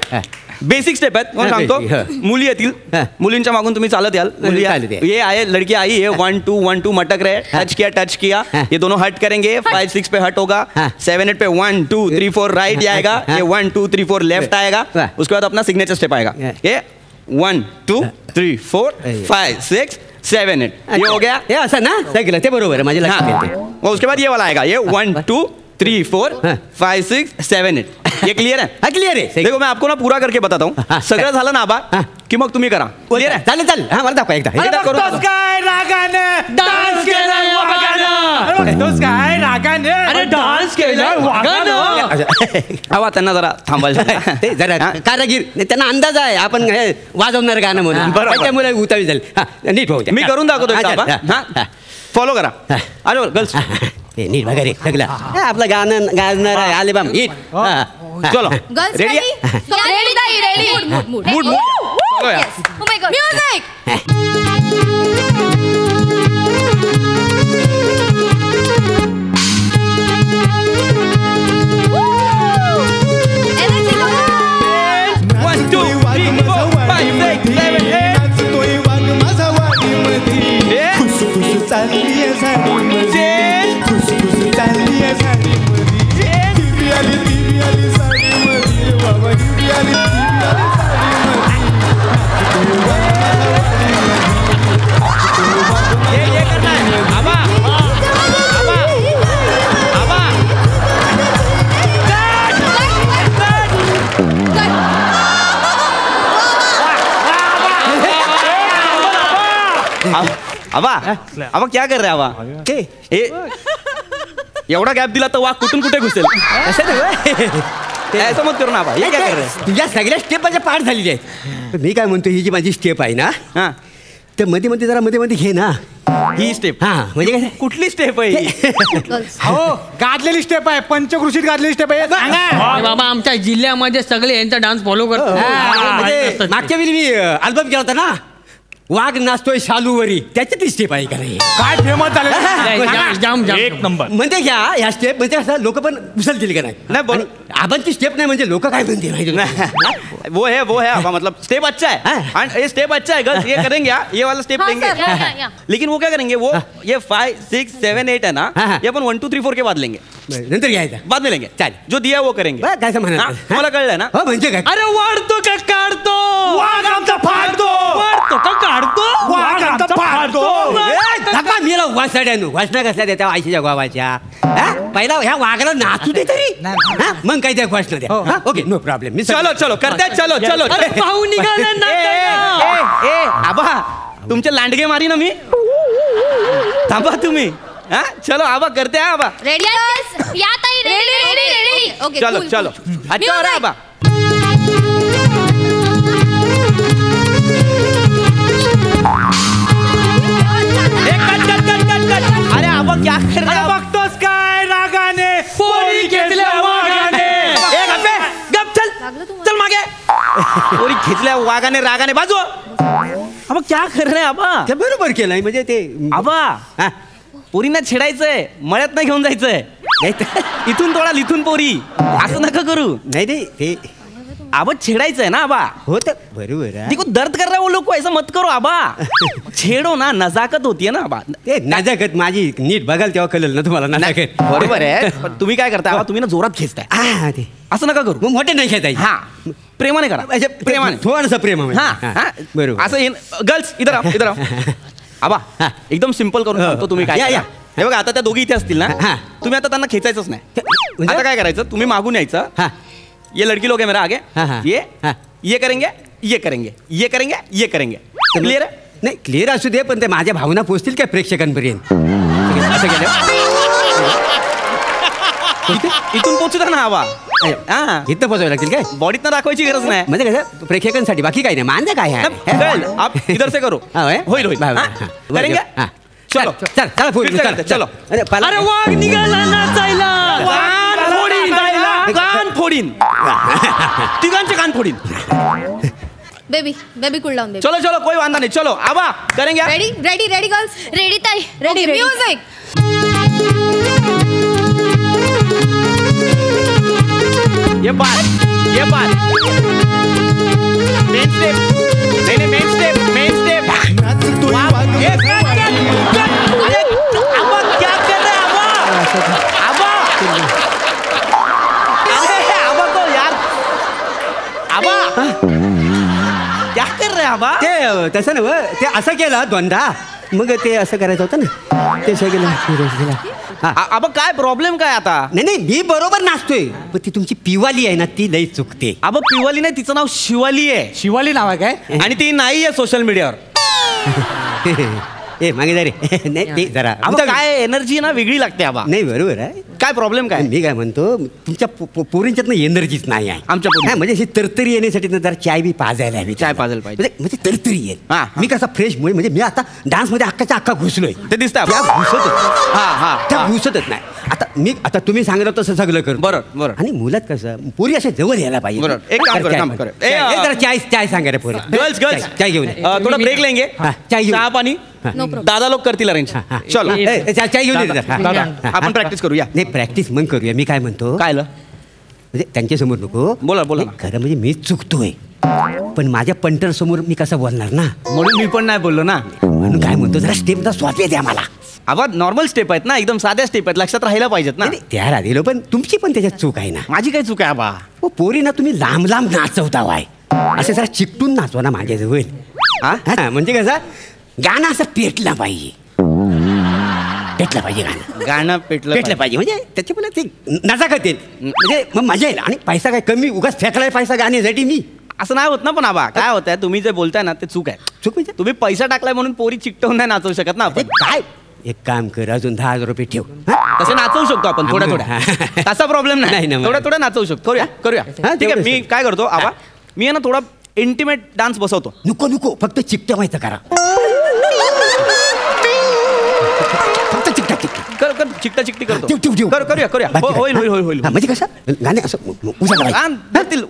बेसिक स्टेप आहेत मग सांगतो. मुली येतील, मुलींच्या मागून तुम्ही चालत याल. मुली ये आए, लड़की आई, ये 1 2 1 2 मटक रहे, टच किया, ये दोनों हट करेंगे. 5 6 पे हट होगा, 7 8 पे 1 2 3 4 राइट आएगा, ये 1 2 3 4 लेफ्ट आएगा. उसके बाद अपना सिग्नेचर स्टेप आएगा. ये 1 2 3 4 5 6 7 8 ये हो गया. हे असं ना केलं ते बरोबर आहे माझ्या लक्षात. उसके बाद ये वाला आएगा, ये 1 2 3 4 5 6 7 8. ये क्लियर है? हा क्लियर आहे. देखो मैं आपको ना पूरा करके बताता हूँ. सगळं झालं ना आबा की मग तुम्ही करा. क्लियर आहे? चालेल चालेल. हा मला दाखवा एकदा. काय रागाने डान्स केलाय वागाने. आवा त्यांना जरा थांबायचं. ते जरा कारागीर त्यांना अंदाज आहे आपण वाजवणार गाणं म्हणून. त्यामुळे उतावी झाली. नीट होऊ द्या. मी करून दाखवतो. फॉलो करा. अरे गर्ल्स नीट बघा रे सगळं आपलं गाणं गाणार आहे अल्बम हिट. चलो रेडी मूड म्युझिक. आवा क्या कर रहे आवा? एवढा गॅप दिला तर वाघ कुठून कुठे घुसेल. असं मत करू ना आबा. हे काय कर रहे? तुझ्या सगळ्या स्टेप माझ्या पाठ झालेली आहेत. मी काय म्हणतो ही जी माझी स्टेप आहे ना तर मध्ये मध्ये जरा मध्ये मध्ये घे ना ही स्टेप. हा म्हणजे काय कुठली स्टेप आहे? हो गाजलेली स्टेप आहे, पंचकृषीत गाजलेली स्टेप आहे. बाबा आमच्या जिल्ह्यामध्ये सगळे यांचा डान्स फॉलो करतात. मागच्या वेळी मी अल्बम केला होता ना वाघ नाचतोय शालूवरी त्याच्यातली स्टेप आहे का रे? काय फेमस झाले एक नंबर. म्हणजे घ्या ह्या स्टेप म्हणजे असं लोक पण उचलतील का नाही. आबांची स्टेप नाही म्हणजे लोक काय म्हणतील. वो है आबा मतलब स्टेप अच्छा है एंड ये स्टेप अच्छा है गर्ल्स. ये करेंगे ये वाला स्टेप लेंगे. लेकिन वो क्या करेंगे वो ये 5 6 7 8 है ना ये अपन 1 2 3 4 के बाद लेंगे. नंतर घ्यायचा बाद में लेंगे. चालेल जो दिया वो करेंगे. काय म्हणा मला कळलंय ना. म्हणजे काय? अरे वाढतो का काढतो वाघ आमचा फाडतो. वाढतो का काढतो वाघ आमचा फाडतो. मेला वाचड्यानो वाचना कसल्या देता आयशीच्या गावाच्या. पहिला ह्या वाघाला नाचू दे तरी मग काय त्या वाचना द्या. Okay no problem. चलो चलो करते चलो चलो. पाहू निघाले आबा तुमचे लांडगे मारी ना मी. थांबा तुम्ही. चलो आबा करते आबा. रेडी या ताई. रेडी. ओके चलो चलो. अच्छा हो रहा आबा. अरे आबा क्या कर रहे हो? बघतोस काय रागाने पोरी घेतल्या वागाने. गप चल मागे. पोरी घेतल्या वागाने रागाने बाजू. आबा क्या कर रहे आबा? बरोबर केलंय म्हणजे ते आबा पोरींना छेडायचंय मळ्यात नाही घेऊन जायचंय. इथून तोडा लिथून पोरी असं नका करू. नाही रे ते आबा छेडायचंय ना आबा. हो तर बरोबर आहे. देखो दर्द कर रहा है वो लोग को ऐसा मत करो आबा. छेडो ना नजाकत होती है ना आबा. ते नजाकत माझी नीट बघाल तेव्हा कळलं ना तुम्हाला नजाकत. बरोबर आहे पण तुम्ही काय करता आबा तुम्ही ना जोरात खेचताय. ते असं नका करू. मोठे नाही खेळताय. हा प्रेमाने करा. प्रेमाने थोडंसं प्रेम. हा बरोबर. असं गर्ल्स इधर आओ. आबा एकदम सिंपल करून सांगतो तुम्ही काय या. हे बघा आता त्या दोघी इथे असतील ना तुम्ही आता त्यांना खेचायचंच नाही. आता काय करायचं तुम्ही मागून यायचं. ये लड़की लोग है मेरा आगे. ये करेंगे ये करेंगे ये करेंगे ये करेंगे. क्लियर आहे? नाही क्लिअर असू दे पण ते माझ्या भावना पोचतील काय प्रेक्षकांपर्यंत. असं केलं इथून पोचू द्या ना आबा. इथं पोचावं लागतील काय? बॉडीत दाखवायची गरज नाही. म्हणजे कसं प्रेक्षकांसाठी बाकी काही नाही. मानलं काय आहे? आप इधर से करो. होईल होईल करेंगे. चलो चल चला चलो. अरे वाघ निघाला नाचायला. कान फोडीन. तिघांचे कान फोडीन. Baby cool down. चलो चलो कोई वांधा नहीं. चलो आबा करेंगे. Ready girls. रेडी ताई. Ready music. ये बात स्टेप नाही मेन स्टेप नाचतोय वाघ आबा क्या कर रहे आबा आबा को यार आबा क्या कर रहे आबा ते तसं नव ते असं केलं दोनदा मग ते असं करायचं होतं ना ते असं केलं आबा काय प्रॉब्लेम काय आता नाही मी बरोबर नाचतोय पण ती तुमची पिवाली आहे ना ती लई चुकते आबा पिवाली नाही तिचं नाव शिवाली आहे शिवाली नाव आहे काय आणि ती नाही आहे सोशल मीडियावर ए मागे जा रे नाही ते जरा आबा काय एनर्जी ना वेगळी लागते आबा नाही बरोबर आहे काय प्रॉब्लेम काय मी काय म्हणतो तुमच्या पोरींच्यात ना एनर्जीच नाही आहे आमच्या पोरी म्हणजे अशी तरतरी येण्यासाठी ना जरा चाय बी पाजायला हवी चाय पाजायला पाहिजे म्हणजे तरतरी येईल हा. मी कसा फ्रेश म्हणजे मी आता डान्स मध्ये अक्काच्या अक्का घुसलोय ते दिसतं त्या घुसतच त्या हा घुसतच नाही आता तुम्ही सांगितलं तसं सगळं कर बरोबर आणि मुलात कसं पोरी अशा जवळ यायला पाहिजे बरोबर. एक काम कर, काम कर. जरा चाय सांगा रे पोरी गर्ल्स चाय घेऊन ये. थोडा ब्रेक लेंगे चाय घेऊन चहा पाणी No problem. दादा लोक करतील अरेंज चलो चाय घेऊन ये जरा. दादा, हा. आपण प्रॅक्टिस करूया नाही प्रॅक्टिस मग करूया मी काय म्हणतो काय म्हणजे त्यांच्या समोर नको बोला नाही, खरं म्हणजे मीच चुकतोय पण माझ्या पंटर समोर मी कसं बोलणार ना म्हणून मी पण नाही बोललो ना म्हणून काय म्हणतो जरा स्टेप स्वापे द्या मला आबा नॉर्मल स्टेप आहेत ना एकदम साध्या स्टेप आहेत लक्षात राहायला पाहिजेत ना नाही, त्या राहिलो पण तुमची पण त्याच्यात चूक आहे ना माझी काय चूक आहे आबा हो पोरी ना तुम्ही लांब लांब नाचवता वाय असं जरा चिकटून नाचवा ना माझ्याजवळ हा म्हणजे कसं गाणं असं पेटलं पाहिजे गाणं पेटलं पाहिजे म्हणजे त्याची मला ते नजाकत येईल म्हणजे मग मजा येईल आणि पैसा काय कमी उगाच फेकलाय पैसा गाण्यासाठी मी असं नाही होत ना पण आबा काय होत आहे तुम्ही जे बोलताय ना ते चूक आहे चूक म्हणजे तुम्ही पैसा टाकलाय म्हणून पोरी चिकटवून नाही नाचवू शकत ना आपण काय एक काम कर अजून 10,000 रुपये ठेव तसं नाचवू शकतो आपण थोड्या थोड्या तसा प्रॉब्लेम नाही नाही ना, थोड्या थोड्या नाचवू शकतो करूया ठीक आहे मी काय करतो आबा मी आहे ना थोडा इंटिमेट डान्स बसवतो नको फक्त चिकट्या व्हायचं करा फक्त चिकटा चिकटा चिकटी करतो करूया होईल म्हणजे कसं गाणे असं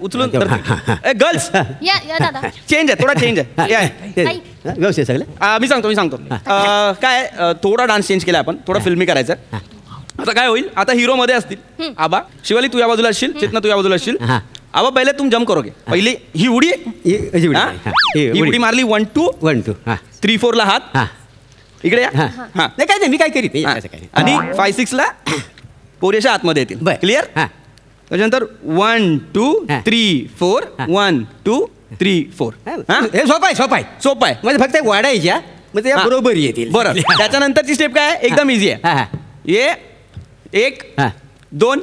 उचलून गर्ल्स या दादा चेंज आहे थोडा चेंज आहे व्यवस्थित सगळं मी सांगतो काय थोडा डान्स चेंज केला आपण थोडा फिल्मी करायचं आता काय होईल आता हिरो मध्ये असतील आबा शिवाली तू या बाजूला असशील चेतना तू या बाजूला असशील आबा पहिले तुम जम्प करोगे पहिली ही उडी ही उडी मारली 1 2 3 4 ला हात इकडे या नाही काय नाही मी काय करीत आणि 5 6 ला पोरेच्या आतमध्ये येतील क्लिअर त्याच्यानंतर 1 2 3 4 1 2 3 4 हे सोपं आहे म्हणजे फक्त वाढायच्या मग त्या बरोबर येतील बरं त्याच्यानंतरची स्टेप काय एकदम इझी आहे ये 1 2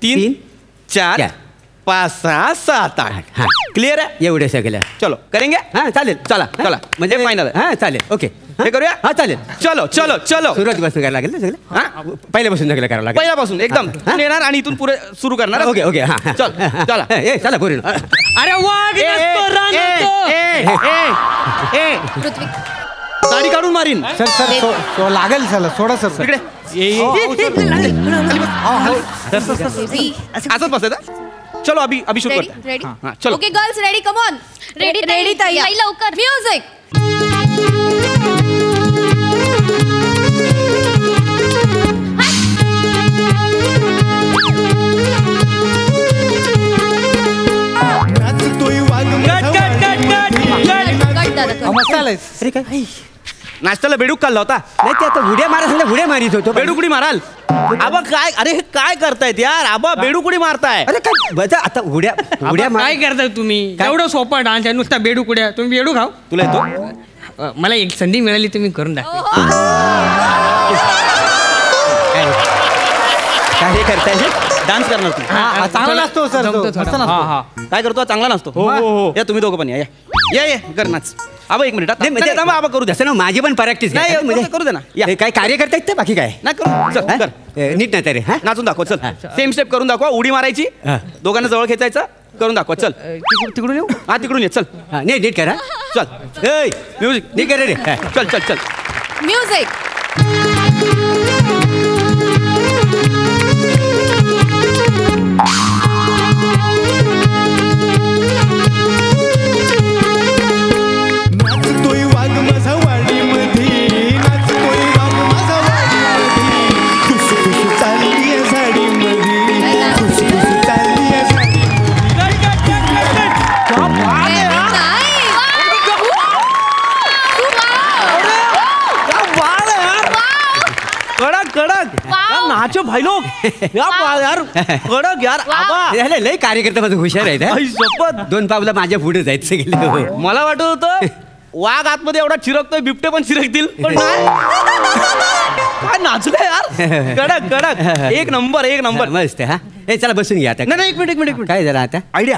3 4 5 6 7 8 क्लिअर आहे एवढे सगळं चलो करेंगे चालेल चला म्हणजे फायनल चालेल ओके हे करूया चालेल चलो सुरुवातीपासून करायला लागेल ना सगळं पहिल्यापासून सगळं करावं लागेल पहिल्यापासून एकदम येणार आणि इथून पुढे सुरू करणार ओके चला पुढे अरे वाघ दाढी काढून मारीन सर लागेल चला सोडा सर इकडे असंच बसायचं चलो अभी शुरू करते रेडी चलो okay girls ready come on ready ताई लवकर म्युझिक नाचतोय वाघ अरे काय नाश्त्याला बेडूक खाल्ला होता नाही ते आता उड्या मारित होतो बेडूक उडी माराल आबा काय अरे हे काय करतायत यार आबा बेडूक उडी मारताय अरे काय बघा आता उड्या काय करताय तुम्ही एवढं सोपा डान्स आहे नुसता बेडू कुड्या तुम्ही बेडू खाव तुला येतो मला एक संधी मिळाली तुम्ही करून दाखवा काय हे करताय डान्स करणार तू चांगला नसतो सर काय करतो चांगला नसतो हो या तुम्ही दोघं पण या कर नाच आबा एक मिनिट आबा करू द्या ना माझी पण प्रॅक्टिस नाही म्हणजे करू दे ना या काय कार्य करतायत ते बाकी काय नाही करू चल कर नीट नाही तरी नाचून दाखव चल सेम स्टेप करून दाखवा उडी मारायची दोघांना जवळ खेचायचं करून दाखवा चल तिकडून येऊ तिकडून ये चल नाही नीट करा चल म्युझिक नीट करा रे चल म्युझिक नाचतोय वाघ माझा वाडीमध्ये नाचतोय वाघ माझा वाडीमध्ये खुसखुस चालली साडीमध्ये खुसखुस चालली साडीमध्ये यार कडक यार आबा लय कार्यकर्ता माझं हुशार आहेत आई शपथ. 2 पावलं माझ्या पुढे जायचं गेले. मला वाटत होतं वाघ आतमध्ये एवढा चिरकतोय बिबटे पण चिरकतील पण नाही. काय नाचलं यार कडक कडक एक नंबर मस्त हा. हे चला बसून घ्या आता. नाही एक मिनिट काय झालं आता? आयडिया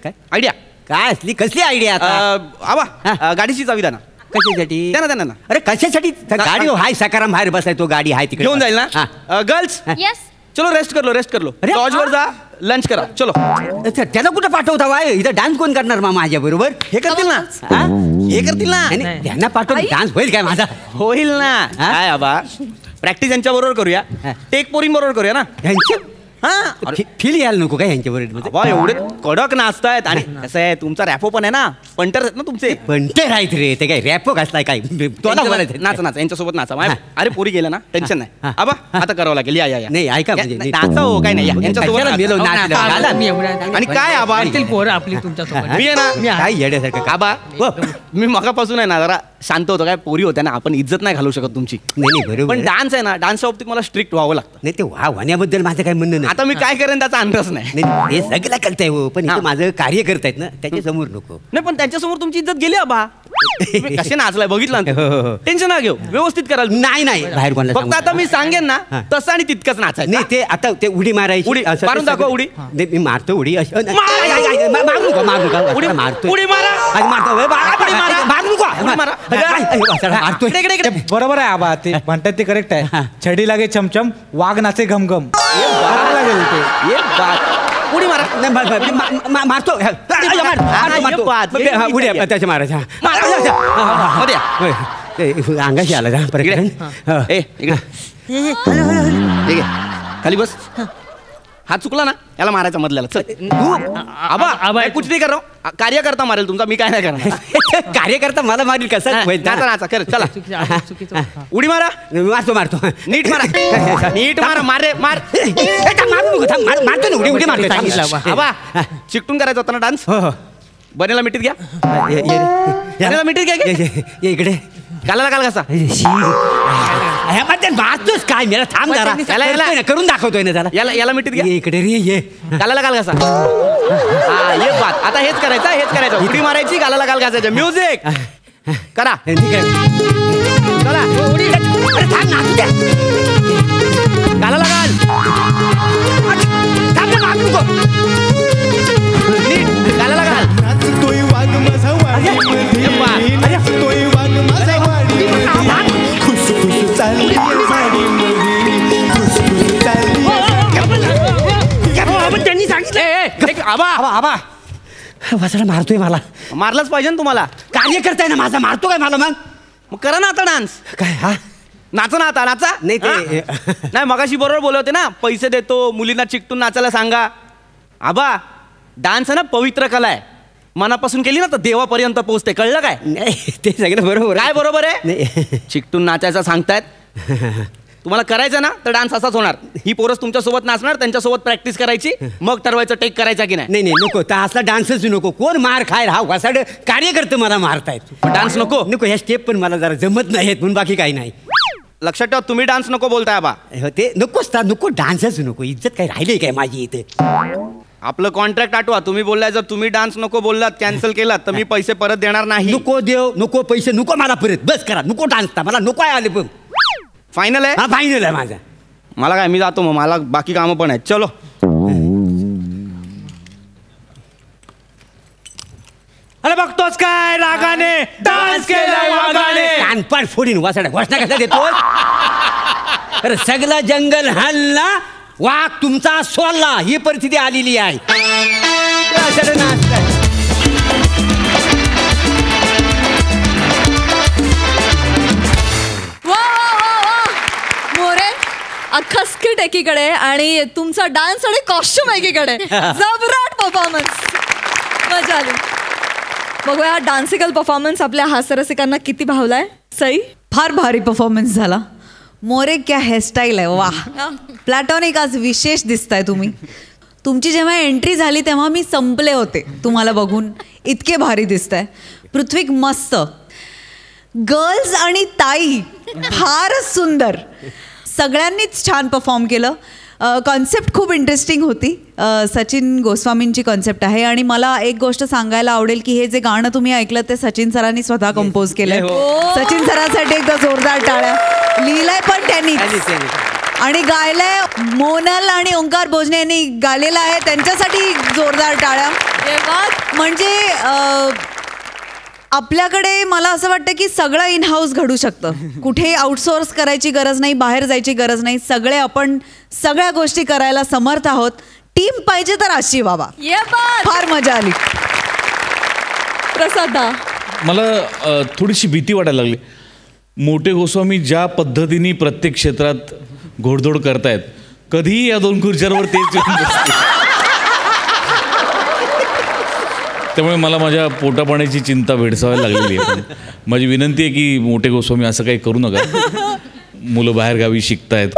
काय? आयडिया काय असली कसली आयडिया आता? आबा गाडीची चावी द्या ना. कशासाठी? त्यांना ना अरे कशासाठी? गाडी हाय सकाराम बाहेर बसलाय तो, गाडी आहे तिकडे घेऊन जाईल ना. गर्ल्स येस चलो रेस्ट कर लो अरे, लॉजवर जा लंच करा चलो. अच्छा, त्याला कुठं पाठवता वाय? इथं डान्स कोण करणार मा माझ्या बरोबर? हे करतील ना हे करतील ना. त्यांना पाठवून डान्स होईल काय माझा? होईल ना. काय आबा प्रॅक्टिस यांच्या बरोबर करूया. टेक पोरीं बरोबर करूया ना. हा फील यायला नको काय यांच्या बरोबर? वा एवढे कडक नाचतायत आणि कसं आहे तुमचा रॅपो पण आहे ना. पंटर आहेत ना तुमचे. पंटर आहेत रे. ते काय रॅपो कसलाय काय? नाचा यांच्यासोबत नाचा. अरे पोरी गेलं ना टेन्शन नाही. आबा आता करावं लागेल. या नाही ऐका म्हणजे नाचा हो काय नाही यांच्यासोबत. आणि काय आबा पोरं आपली तुमच्यासोबत. मी आहे ना काय येड्यासारखं आबा मी मगापासून आहे ना जरा शांत होतो. काय पोरी होत्या ना आपण इज्जत नाही घालू शकत तुमची. नाही बरोबर. पण डान्स आहे ना डान्सच्या बाबतीत मला स्ट्रिक्ट व्हावं लागतं. नाही ते होण्याबद्दल माझं काय म्हणणं नाही. आता मी काय करेन त्याचा अंदाज नाही. हे सगळं कळतंय हो, पण इथं माझं कार्य करतायत ना त्याच्या समोर नको. नाही पण त्यांच्यासमोर तुमची इज्जत गेली आबा. तुम्ही कसे नाचलाय बघितलं ना. टेन्शन ना घेऊ व्यवस्थित कराल. नाही बाहेर कोणाला फक्त आता मी सांगेन ना तसं आणि तितकंच नाचायचं. नाही ते आता ते उडी मारायची. उडी मारून दाखवा. उडी मी मारतो उडी. मारू नका उडी मारतो. उडी मारा. बरोबर आहे आबा, ते म्हणतात ते करेक्ट आहे. छडी लागे चमचम वाघ नाचे घमघम. उडी मारा. मारतो उडी त्याच्या मारायच्या अंगाशी आला जा प्रकरण. ठीक आहे खाली बस. हा चुकला ना याला मारायचा मधल्याला. चल आबा कुछ नाही कर कार्यकर्ता मारेल तुमचा. मी काय नाही करणार. कार्यकर्ता मला मारील कसं? नाचा कर चला. उडी मारा. मारतो नीट मारा. नीट मारा. मारे मार मारतो ना उडी मारतो. आबा चिकटून करायचा होता ना डान्स. बनेला मिठीत घ्या. बनेला मिठीत घ्या. इकडे गालाला गाल कसा मारतोच काय? मला थांब जरा. करून दाखवतोय ना त्याला. याला मिठीत घ्या. इकडे रे ये. गालाला गाल कसा. हा ये बात. आता हेच करायचं. उडी मारायची गालाला गाल घासायचं. म्युझिक करा. चला गालाला गाल. नीट गालाला गाल. नाचतोय वाघ माझा वाडीमध्ये. नाचतोय वाघ माझा वाडीमध्ये. खुसखुस चालली साडीमध्ये. खुसखुस चालली. त्यांनी सांगितलं आबा वासाला मारतोय मला. मारलाच पाहिजे ना तुम्हाला. कार्य करताय ना माझा. मारतो काय मला? मग करा ना आता डान्स. काय? हा नाचा ना आता. नाचा. नाही ते नाही मगाशी बरोबर बोलवते ना. पैसे देतो मुलींना चिकटून नाचायला सांगा. आबा डान्स आहे ना पवित्र कला आहे. मनापासून केली ना तर देवापर्यंत पोहोचते. कळलं काय? नाही ते सगळं बरोबर. काय बरोबर आहे? चिकटून नाचायचं सांगतायत. तुम्हाला करायचं ना तर डान्स असाच होणार. ही पोरस तुमच्यासोबत नाचणार. त्यांच्यासोबत प्रॅक्टिस करायची. मग ठरवायचं टेक करायचा की नाही. नाही नको. तर असला डान्सच नको. कोण मार खाय हा वासाड कार्य करतं मला मारतायत. डान्स नको. ह्या स्टेप पण मला जरा जमत नाहीत म्हणून बाकी काही नाही. लक्षात ठेवा तुम्ही डान्स नको बोलताय आबा. ते नकोच. नको डान्सच नको. इज्जत काय राहिली काय माझी इथे? आपलं कॉन्ट्रॅक्ट आठवा. तुम्ही बोललाय जर तुम्ही डान्स नको बोललात कॅन्सल केलात तर मी पैसे परत देणार नाही. नको देव नको पैसे नको मला परत. बस करा. नको डान्स. मला नको आहे. आले पण फायनल आहे. हा फायनल आहे माझा. मला काय मी जातो मग. मला बाकी कामं पण आहेत. चलो अरे बघतोच काय रागाने डान्स केलाय वाघाने. कानपाड फोडीन वासाडा घोषणा कसा देतो? अरे सगळं जंगल हल्ला वाघ तुमचा सोडला. ही परिस्थिती आलेली आहे. मोरे अख्खा स्किट एकीकडे आणि तुमचा डान्स आणि कॉस्ट्युम एकीकडे. जबराट परफॉर्मन्स. मजा आली. बघूया डान्सिकल परफॉर्मन्स आपल्या हास्यरसिकांना किती भावलाय. सई फार भारी परफॉर्मन्स झाला. मोरे क्या हेअरस्टाईल आहे. वा प्लॅटॉनिक आज विशेष दिसताय तुम्ही. तुमची जेव्हा एंट्री झाली तेव्हा मी संपले होते तुम्हाला बघून. इतके भारी दिसताय. पृथ्वीक मस्त. गर्ल्स आणि ताई फारच सुंदर. सगळ्यांनीच छान परफॉर्म केलं. कॉन्सेप्ट खूप इंटरेस्टिंग होती. सचिन गोस्वामींची कॉन्सेप्ट आहे आणि मला एक गोष्ट सांगायला आवडेल की हे जे गाणं तुम्ही ऐकलं ते सचिन सरांनी स्वतः कंपोज केलंय. सचिन सरांसाठी एकदा जोरदार टाळ्या. लिहिलंय पण त्यांनी आणि गायलंय मोनल आणि ओंकार भोजने यांनी गायलेलं आहे, त्यांच्यासाठी जोरदार टाळ्या. म्हणजे आपल्याकडे मला असं वाटतं की सगळं इन हाऊस घडू शकतं. कुठे आउटसोर्स करायची गरज नाही, बाहेर जायची गरज नाही. सगळे आपण सगळ्या गोष्टी करायला समर्थ आहोत. टीम पाहिजे तर अशी बाबा. फार मजा आली. प्रसादा, मला थोडीशी भीती वाटायला लागली. मोठे गोस्वामी ज्या पद्धतीने प्रत्येक क्षेत्रात घोडदौड करतायत, कधीही या 2 खुर्च्यांवर तेच येऊन बसतील. त्यामुळे मला माझ्या पोटापाण्याची चिंता भेडसावायला लागलेली आहे. माझी विनंती आहे की मोठे गोस्वामी असं काही करू नका. मुलं बाहेरगावी शिकतायत.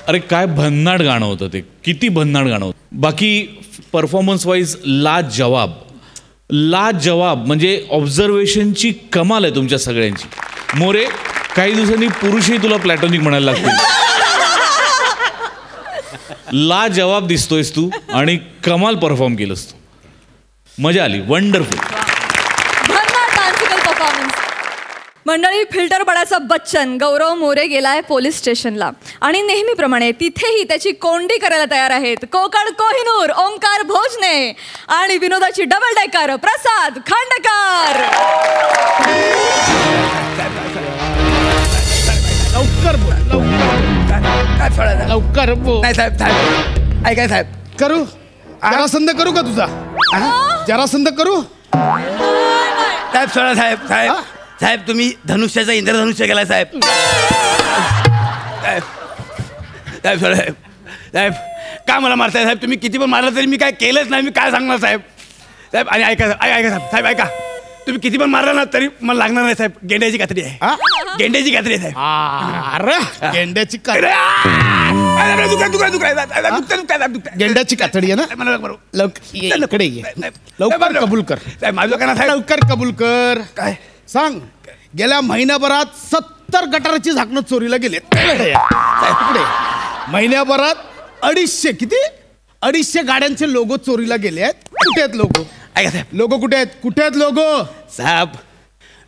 अरे काय भन्नाट गाणं होतं ते, किती भन्नाट गाणं होतं. बाकी परफॉर्मन्स वाईज लाजवाब म्हणजे ऑब्झर्वेशनची कमाल आहे तुमच्या सगळ्यांची. मोरे, काही दिवसांनी पुरुषही तुला प्लॅटॉनिक म्हणायला लागतील. लाजवाब दिसतोयस तू आणि कमाल परफॉर्म केलंस तू. मजा आली. वंडरफुल. मंडळी, फिल्टर पडायचा बच्चन गौरव मोरे गेलाय पोलीस स्टेशनला आणि नेहमीप्रमाणे तिथेही त्याची कोंडी करायला तयार आहेत कोकण कोहिनूर ओंकार भोजने आणि विनोदाची डबल डेकर प्रसाद खांडेकर. लवकर बोल. नाही साहेब, साहेब ऐकाय साहेब. करू जरासंध करू का तुझा? जरासंध करू? साहेब सोडा साहेब. साहेब साहेब तुम्ही धनुष्याचा इंद्रधनुष्य केलाय साहेब. साहेब साहेब सोडा साहेब. साहेब का मला मारताय साहेब? तुम्ही किती पण मारलं तरी मी काय केलंच नाही. मी काय सांगणार साहेब? साहेब आणि ऐका ऐका साहेब. साहेब ऐका, तुम्ही किती पण मारला ना तरी मला लागणार नाही साहेब. गेंड्याची कात्री आहे. गेंड्याची कात्री आहे साहेब. अरे गेंड्याची कात्री. गेंड्याची कातडी आहे ना? लवकर लवकर कबूल कर साहेब. माझं का ना साहेब? लवकर कबूल कर. काय सांग? गेल्या महिन्याभरात 70 गटाराची झाकणं चोरीला गेले. महिन्याभरात 250 किती 250 गाड्यांचे लोगो चोरीला गेले आहेत. कुठे आहेत लोगो? ऐका साहेब, लोगो कुठे आहेत? कुठे आहेत लोगो? साहब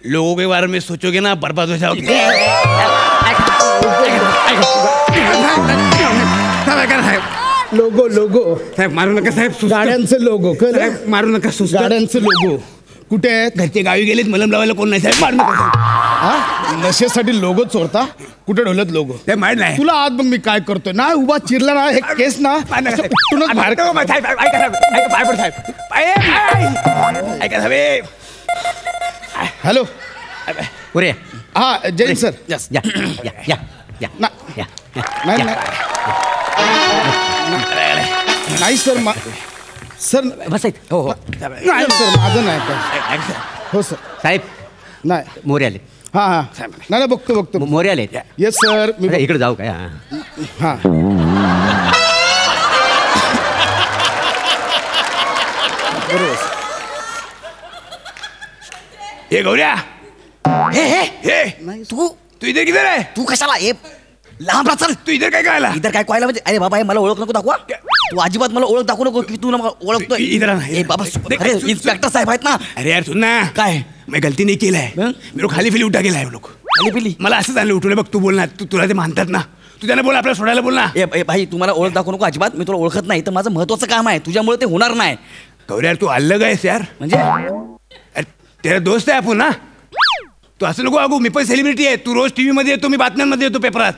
लोगों के बारे में सोचोगे ना बर्बाद हो जाओगे. लोगो लोगो साहेब मारू नका साहेब. गाड्यांचे लोगो मारू नका. गाड्यांचे लोगो कुठे आहेत? घरचे गावी गेलेत, मलम लावायला कोण नाही साहेब. मारू नका. नशेसाठी लोगो चोरता? कुठे ढोलत लोगो? ते माहित नाही तुला आज मग मी काय करतोय ना, उभा चिरला ना हे केस ना कुठूनच बाहेर. ऐका साहेब. हॅलो पुरे. हा जैन सर. यस या या या या नाही या. नाही सर सर बस. हो हो नाही सर माझं नाही. हो सर साहेब. नाही मोरे आले. हा हा नाही बघतो मोरे आले. Yes sir. मी इकडे जाऊ काय? हा बरोबर. हे गौऱ्या. हे तू इधर किधर आहे? तू कशाला हे लांब चल. तू इधर काय करायला? इधर काय कोयला म्हणजे? अरे बाबा हे मला ओळख नको दाखवा. तू अजिबात मला ओळख दाखवू नको की तू मला ओळखतोय. इधर ए बाबा, अरे इंस्पेक्टर साहेब आहेत ना. अरे यार सुन ना. काय? मैं गलती नहीं केला है. मेरे खाली फिली उठा गेला है लोक. खाली पिली मला असं झालं उठवलं. बघ तू बोल ना. तुला ते मानतात ना. तू त्यांना बोल आपल्याला सोडायला बोल ना. ए भाई तू मला ओळख दाखवू नको अजिबात. मी तुला ओळखत नाही. तर माझं महत्वाचं काम आहे. तुझ्यामुळे ते होणार नाही. गौऱ्या तू अलग आहेस यार. म्हणजे अरे तेरा दोस्त आहे आपण ना. तू असं नको अगो. मी पण सेलिब्रिटी आहे. तू रोज टीव्ही मध्ये येतो, मी बातम्यांमध्ये येतो, पेपरात.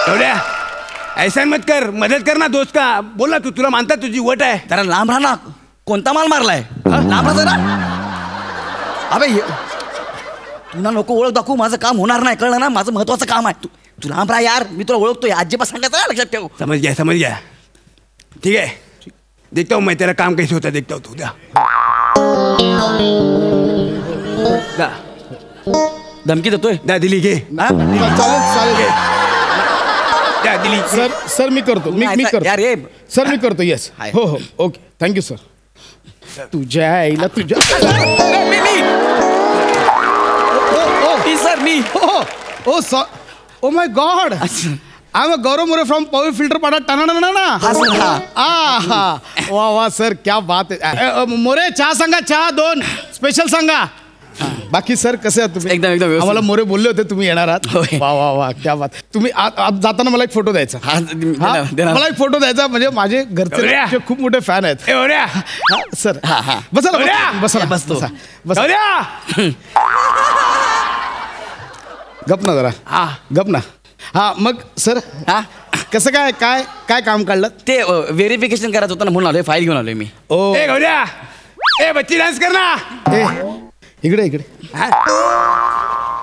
गौऱ्या ऐसा मत कर. मदत कर ना दोस्त का. बोल ना. तुला मानतात. तुझी वट आहे. जरा लांब राहा ना. कोणता माल मारलाय? लांब राहा जरा. अबे तुला नको ओळख दाखवू. माझं काम होणार नाही, कळलं ना. माझं महत्वाचं काम आहे. तू लांब राहा यार. मी तुला ओळखतोय. अजिबात सांगायचं ना, लक्षात ठेव. समझ गया. ठीक है. देखता हूँ मैं तेरा काम कैसे होता है. देखता हूँ. तू दा धमकी देतोय. दा दिली घे. चालेल द्या दिली. सर मी करतो. मी करतो सर. मी करतो. येस हो हो ओके थँक्यू सर. तुझ्या आईला तुझ्या oh my god I am Gaurav More from Powai filter Pada वा वा सर क्या बात आहे मोरे चहा सांगा चहा 2 स्पेशल सांगा बाकी सर कसे आहात तुम्ही एकदम एकदम आम्हाला मोरे बोलले होते तुम्ही येणार आहात वा वा वा क्या बात तुम्ही जाताना मला एक फोटो द्यायचा मला एक फोटो द्यायचा म्हणजे माझे घरचे खूप मोठे फॅन आहेत सर बसा बसा बसतो गप ना जरा गप ना हा मग सर कसं काय काय काय काम काढलं ते व्हेरिफिकेशन करायचं होतं ना म्हणून आलोय फाईल घेऊन आलोय मी ए बच्ची डान्स कर ना इकडे इकडे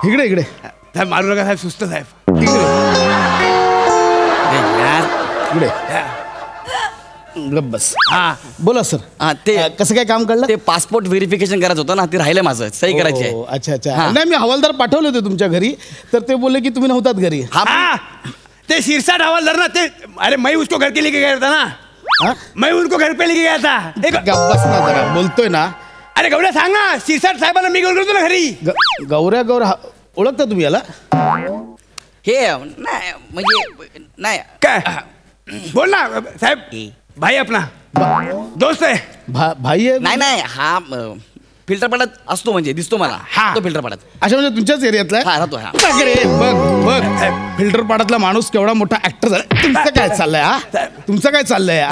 इकडे इकडे साहेब मारू नका साहेब सुस्त साहेब इकडे बस बोला सर ते कसं काय काम काढलं ते पासपोर्ट व्हेरिफिकेशन करायचं होतं ना ते राहिलं माझं सही करायची आहे अच्छा अच्छा नाही मी हवालदार पाठवले होते तुमच्या घरी तर ते बोलले की तुम्ही नव्हतात घरी ते शिरसाट हवालदार ना ते अरे मैं उसको घर के लेके गया था ना मैं उनको घर पे लेके गया था बस ना जरा बोलतोय ना अरे गौऱ्या सांग ना शिरसाट साहेबांना मी घेऊन गेलो ना घरी गौऱ्या ओळखता तुम्ही याला हे नाही म्हणजे नाही काय बोल ना साहेब भाई अपना दोस्त आहे भाई आहे नाही नाही हा फिल्टर पाडत असतो म्हणजे दिसतो मला तो फिल्टर पाडत अच्छा म्हणजे तुमच्याच एरियातला राहतो बघ फिल्टर पाडातला माणूस केवढा मोठा ऍक्टर झाला तुमचं काय चाललंय तुमचं काय चाललंय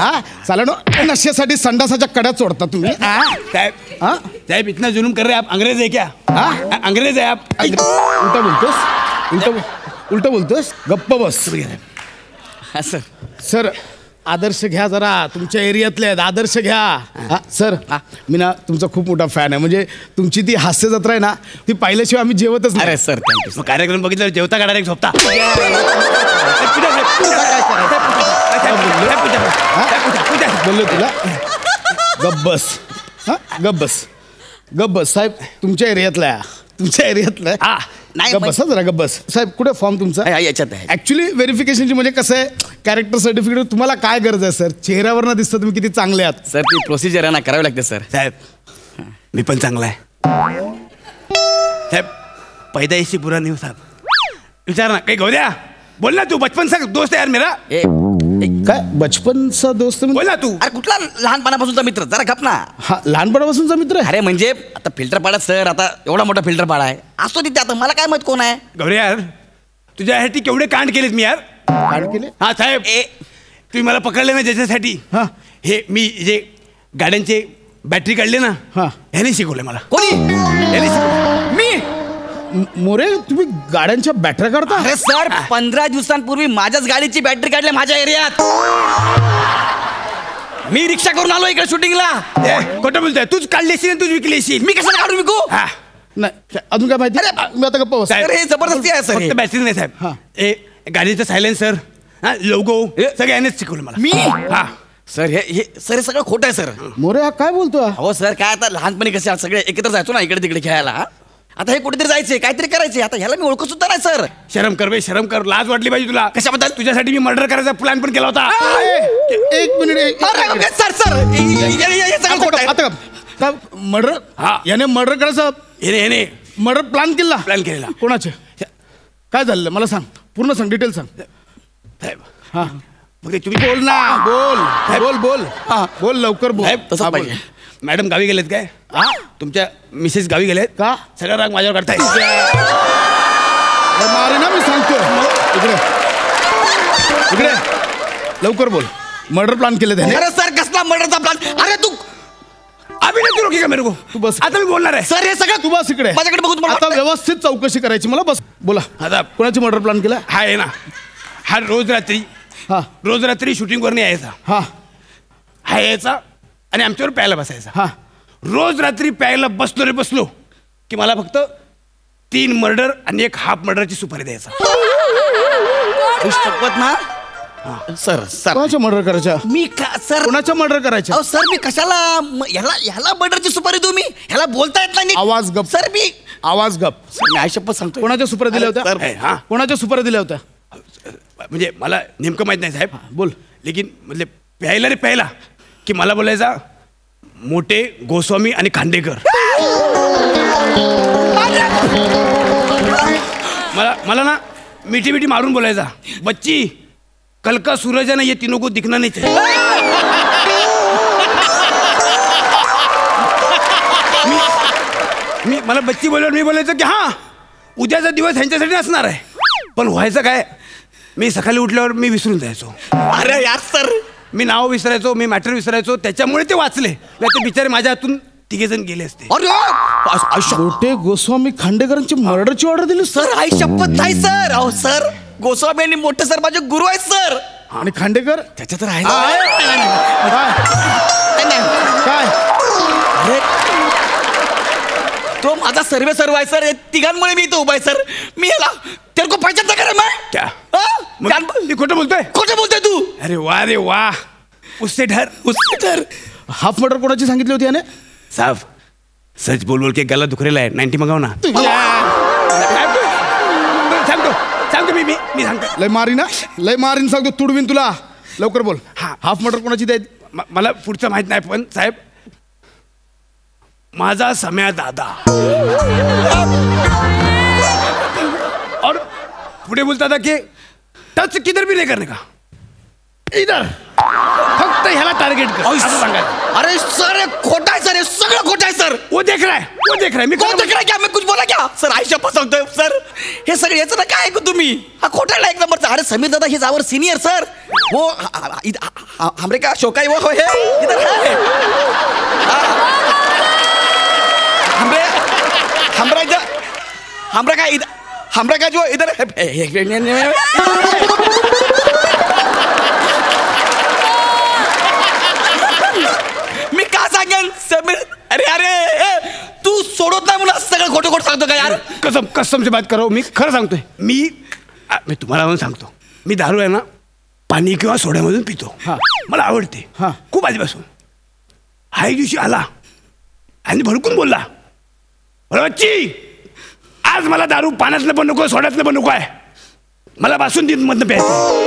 चाललं नशेसाठी संडासाच्या कड्या चोडता तुम्ही साहेब इतना जुलूम कर रहे आप अंग्रेज है क्या अंग्रेज है आप उलट बोलतोस गप्प बस सर आदर्श घ्या जरा तुमच्या एरियातले आहेत आदर्श घ्या सर मी ना तुमचा खूप मोठा फॅन आहे म्हणजे तुमची ती हास्य जत्रा आहे ना ती पाहिल्याशिवाय आम्ही जेवतच नाही सर थँक्यू कार्यक्रम बघितल्यावर जेवता काढा एक झोपता बोललो तुला गब्बस साहेब तुमच्या एरियातला नाही गब्बस जरा गब्बस साहेब कुठे फॉर्म तुमचा याच्यात आहे ऍक्च्युली व्हेरिफिकेशनची म्हणजे कसं आहे कॅरेक्टर सर्टिफिकेट तुम्हाला काय गरज आहे सर चेहऱ्यावर ना दिसतं तुम्ही किती चांगले आहात सर ती प्रोसिजर आहे ना करावी लागते सर साहेब मी पण चांगला आहे साहेब पैदाइशी बुरा नहीं साहब विचार ना काही गौऱ्या बोल ना तू बचपन सा दोस्त है यार मेरा काय बचपनचा दोस्त बोल ना तू अरे कुठला लहानपणापासूनचा मित्र जरा गप ना हा लहानपणापासूनचा मित्र अरे म्हणजे आता फिल्टर पाडा सर आता एवढा मोठा फिल्टर पाडा आहे असतो तिथे आता मला काय माहित कोण आहे गौऱ्या यार तुझ्यासाठी केवढे कांड केलेत मी यार कांड केले हा साहेब तुम्ही मला पकडले ना ज्याच्यासाठी हे मी जे गाड्यांचे बॅटरी काढले ना ह्याने शिकवले मला कोणी मी मोरे तुम्ही गाड्यांच्या बॅटऱ्या काढता अरे सर 15 दिवसांपूर्वी माझ्याच गाडीची बॅटरी काढली माझ्या एरियात मी रिक्षा करून आलो इकडे शूटिंगला खोटं बोलतोय तूच काढलेशील तूच विकलेशील मी कशाला काढून विकू नाही अजून काय माहिती मी आता गप्पा बस हे जबरदस्ती आहे सर फक्त बॅटरी नाही साहेब हे गाडीचं सायलेन्सर लोगो सगळं यानेच शिकवलं मला मी सर हे सगळं खोटं आहे सर मोरे हा काय बोलतो हो सर काय आता लहानपणी कसे सगळे एकत्र जायचो ना इकडे तिकडे खेळायला आता हे कुठेतरी जायचे काहीतरी करायचे आता ह्याला मी ओळखू सुद्धा नाही सर शरम कर शरम कर लाज वाटली पाहिजे तुला कशाबद्दल तुझ्यासाठी मी मर्डर करायचा प्लॅन पण केला होता एक मिनिट सर मर्डर याने मर्डर करायचं याने मर्डर प्लॅन केला कोणाचे काय झालं मला सांग पूर्ण सांग डिटेल सांग हा तुम्ही बोल ना बोल लवकर बोल तसं पाहिजे मॅडम गावी गेलेत काय तुमच्या मिसेस गावी गेलेत का सगळा राग माझ्यावर काढताय मारे ना मी सांगतो इकडे लवकर बोल मर्डर प्लॅन केले त्याने अरे सर कसला मर्डरचा प्लॅन अरे तू अभी नाही तू रोकी का मेरे को तू बस आता मी बोलणार आहे सर हे सगळं तू बस इकडे माझ्याकडे बघू आता व्यवस्थित चौकशी करायची मला बस बोला आता कोणाची मर्डर प्लॅन केला हा आहे ना हा रोज रात्री शूटिंगवर नाही यायचा हा यायचा आणि आमच्यावर प्यायला बसायचा रोज रात्री प्यायला बसलो की मला फक्त 3 मर्डर आणि 1 हाफ मर्डरची सुपारी द्यायचा ना सर कोणाच्या मर्डर करायच्या मी सर कोणाच्या मर्डर करायच्या सर मी कशाला ह्याला मर्डरची सुपारी देऊ मी ह्याला बोलता येत नाही आवाज गप सर मी आवाज गप मी आयशप्पत सांगतो कोणाच्या सुपारी दिल्या होत्या कोणाच्या सुपारी दिल्या होत्या म्हणजे मला नेमकं माहित नाही साहेब बोल लेकिन म्हणजे प्यायला की मला बोलायचा मोठे गोस्वामी आणि खांडेकर मला ना मिठी मिठी मारून बोलायचा, बच्ची कल का सूरज है ना ये तीनों को दिखना नहीं चाहिए. मला बच्ची बोलल्यावर मी बोलायचं की हा उद्याचा दिवस ह्यांच्यासाठी असणार आहे, पण व्हायचं काय, मी सकाळी उठल्यावर मी विसरून जायचो. अरे यार सर, मी नाव विसरायचो, मी मॅटर विसरायचो, त्याच्यामुळे ते वाचले, नाही ते बिचारे माझ्या हातून तिघे जण गेले असते. छोटे गोस्वामी खांडेकरांची मर्डरची ऑर्डर दिली सर. आई शपथ नाही सर. अहो सर, गोस्वामी आणि मोठे सर माझे गुरु आहेत सर. आणि खांडेकर त्याच्या तर आहे काय अरे तो माझा सर्व आहे सर. तिघांमुळे मी इथं उभा आहे सर. मी याला तेरे को पहचानता का रे मैं? मी खोटं बोलतोय तू? अरे वा उससे डर. हाफ मर्डर कोणाची सांगितली होती याने? साहब सच बोल बोल के गला दुख रहा है, 90 मंगाव ना. सांगतो मी सांगतो. लय मारीन सांगतो, तुडवीन तुला. लवकर बोल. हाफ मर्डर कोणाची द्यायची? मला पुढचं माहित नाही, पण साहेब माझा सम्या दादा. और पुढे बोलता था कि टच किधर भी नहीं करने का, इधर फक्त ह्याला टार्गेट कर. अरे सर खोटा है सर, हे सगळं खोटा है सर. वो देख रहा है मी कोण देख रहा है क्या? मैं कुछ बोला क्या सर? आयशा सांगतोय सर, हे सगळं याचं ना काय ऐकू तुम्ही? हा खोटा आहे एक नंबरचा. अरे समीर दादा हे आवर सीनियर सर. वो हमरे का शोकाई वो है इधर है. हमरा का जो इधर मी का सांगेन समीर? अरे तू सोडत नाही म्हणून सगळं खोटं सांगतो का यार? कसम से बात करो, मी खरं सांगतोय. मी तुम्हाला म्हणून सांगतो, मी दारू आहे ना पाणी किंवा सोड्यामधून पितो. मला आवडते खूप आधीपासून. हा एक दिवशी आला आणि भडकून बोलला, बच्ची आज मला दारू पाण्यातलं पण नको, सोड्यातलं पण नको आहे, मला बासुंदी मधनं प्यायचं.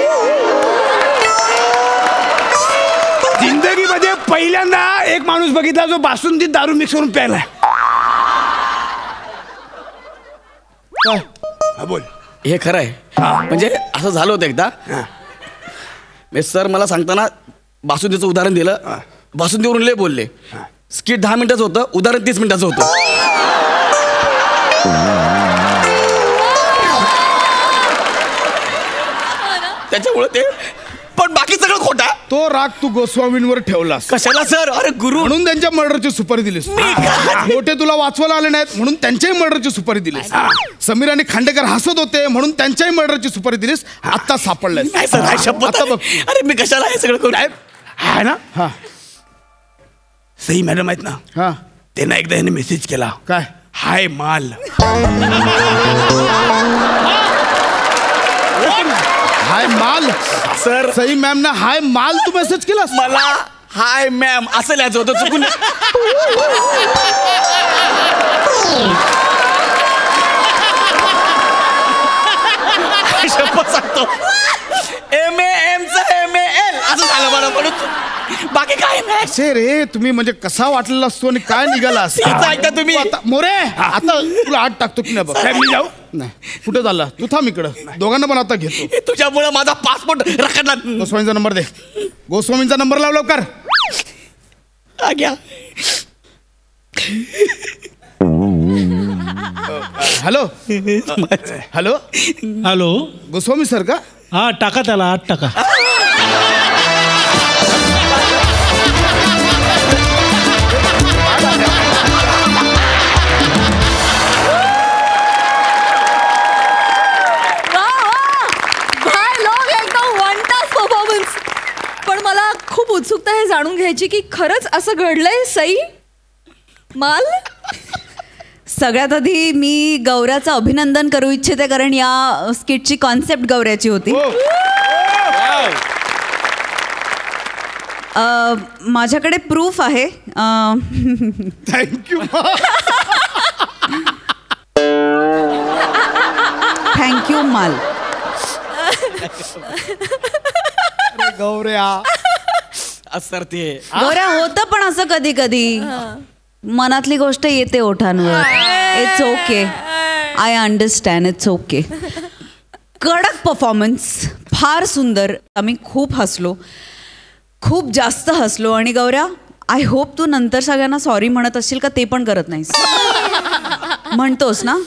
जिंदगीमध्ये पहिल्यांदा एक माणूस बघितला जो बासुंदीत दारू मिक्स करून प्यायलाय. बोल. हे खरं आहे. म्हणजे असं झालं होतं एकदा. सर मला सांगताना बासुंदीचं उदाहरण दिलं, बासुंदीवरून लय बोलले. स्किट 10 मिनिटाचं होतं, उदाहरण 30 मिनिटाचं होतं. त्याच्यामुळे ते पण बाकी सगळं खोटा. तो राग तू गोस्वामींवर ठेवलास. कशाला सर? अरे गुरु म्हणून त्यांच्या मर्डरची सुपारी दिलीस. मोठे तुला वाचवायला आले नाहीत म्हणून त्यांच्याही मर्डरची सुपारी दिलीस. समीर आणि खांडेकर हसत होते म्हणून त्यांच्याही मर्डरची सुपारी दिलीस. आता सापडलाय सर. आता बघ. अरे मी कशाला हे सगळं करू? आहे ना सई मॅडम आहेत ना, त्यांना एकदा याने मेसेज केला. काय? हाय माल. हाय माल सर. सई मॅम ना हाय माल तू मेसेज केलास? मला हाय मॅम असं लिहायचं होतं चुकून. शपथ सांगतो MAM MAL असं झालं मला. म्हणून बाकी काय नाही. असे रे तुम्ही म्हणजे कसा वाटलेला असतो आणि काय निघाला ऐका तुम्ही. मोरे आता तुला आत टाकतो की नाही? बघ मी जाऊ. नाही कुठे चालला तू? थांब इकडं. दोघांना पण आता घेतो. तुझ्यामुळे माझा पासपोर्ट रखडला. गोस्वामींचा नंबर दे. गोस्वामींचा नंबर लाव लवकर. आग्या. Hello hello hello Goswami sir का? हा टाका त्याला 8 टाका. पण मला खूप उत्सुकता हे जाणून घ्यायची की खरंच असं घडलंय सई माल? सगळ्यात आधी मी गौऱ्याचं अभिनंदन करू इच्छिते कारण या स्किटची कॉन्सेप्ट गौऱ्याची होती. माझ्याकडे प्रूफ आहे. थँक्यू थँक्यू माल. गौऱ्या असं ते गौऱ्या होतं पण असं कधी कधी मनातली गोष्ट येते ओठांवर. It's okay. I understand, it's okay. कडक परफॉर्मन्स, फार सुंदर. आम्ही खूप हसलो, खूप जास्त हसलो. आणि गौऱ्या, आय होप तू नंतर सगळ्यांना सॉरी म्हणत असशील का, ते पण करत नाहीस. म्हणतोस ना?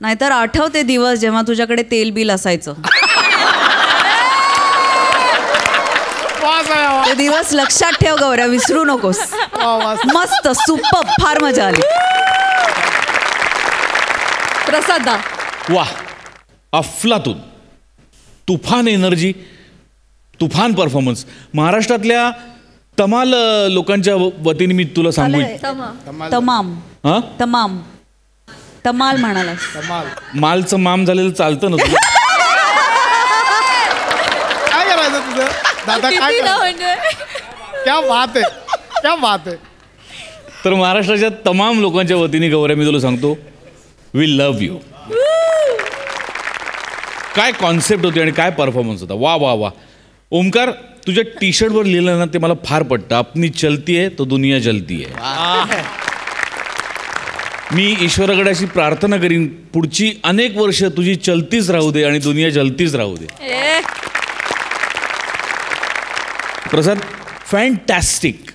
नाहीतर आठवते दिवस जेव्हा तुझ्याकडे तेल बिल असायचं. ते दिवस लक्षात ठेव गौऱ्या, विसरू नकोस. मस्त, सुपर, फार मजा आली. प्रसाद वा, अफलातून, तुफान एनर्जी, तुफान परफॉर्मन्स. महाराष्ट्रातल्या तमाल लोकांच्या वतीने मी तुला सांगू तमाम हा तमाम तमाल म्हणाला. मालचं माम झालेलं चालतं ना तुला. काय करायचं तुझं दादा, काय क्या बात आहे, क्या बात आहे. तर महाराष्ट्राच्या तमाम लोकांच्या वतीने गौऱ्या मी तुला सांगतो, वी लव्ह यू. काय कॉन्सेप्ट होती आणि काय परफॉर्मन्स होता. वा वा वा. ओमकार, तुझ्या टी शर्टवर लिहिलं ना ते मला फार पटतं. अपनी चलती आहे तो दुनिया जलती आहे. मी ईश्वराकडे अशी प्रार्थना करीन, पुढची अनेक वर्ष तुझी चलतीच राहू दे आणि दुनिया जलतीच राहू दे. प्रसाद, फॅन्टॅस्टिक,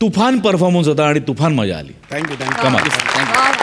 तुफान परफॉर्मन्स होता आणि तुफान मजा आली. थँक्यू कमाल. थँक्यू.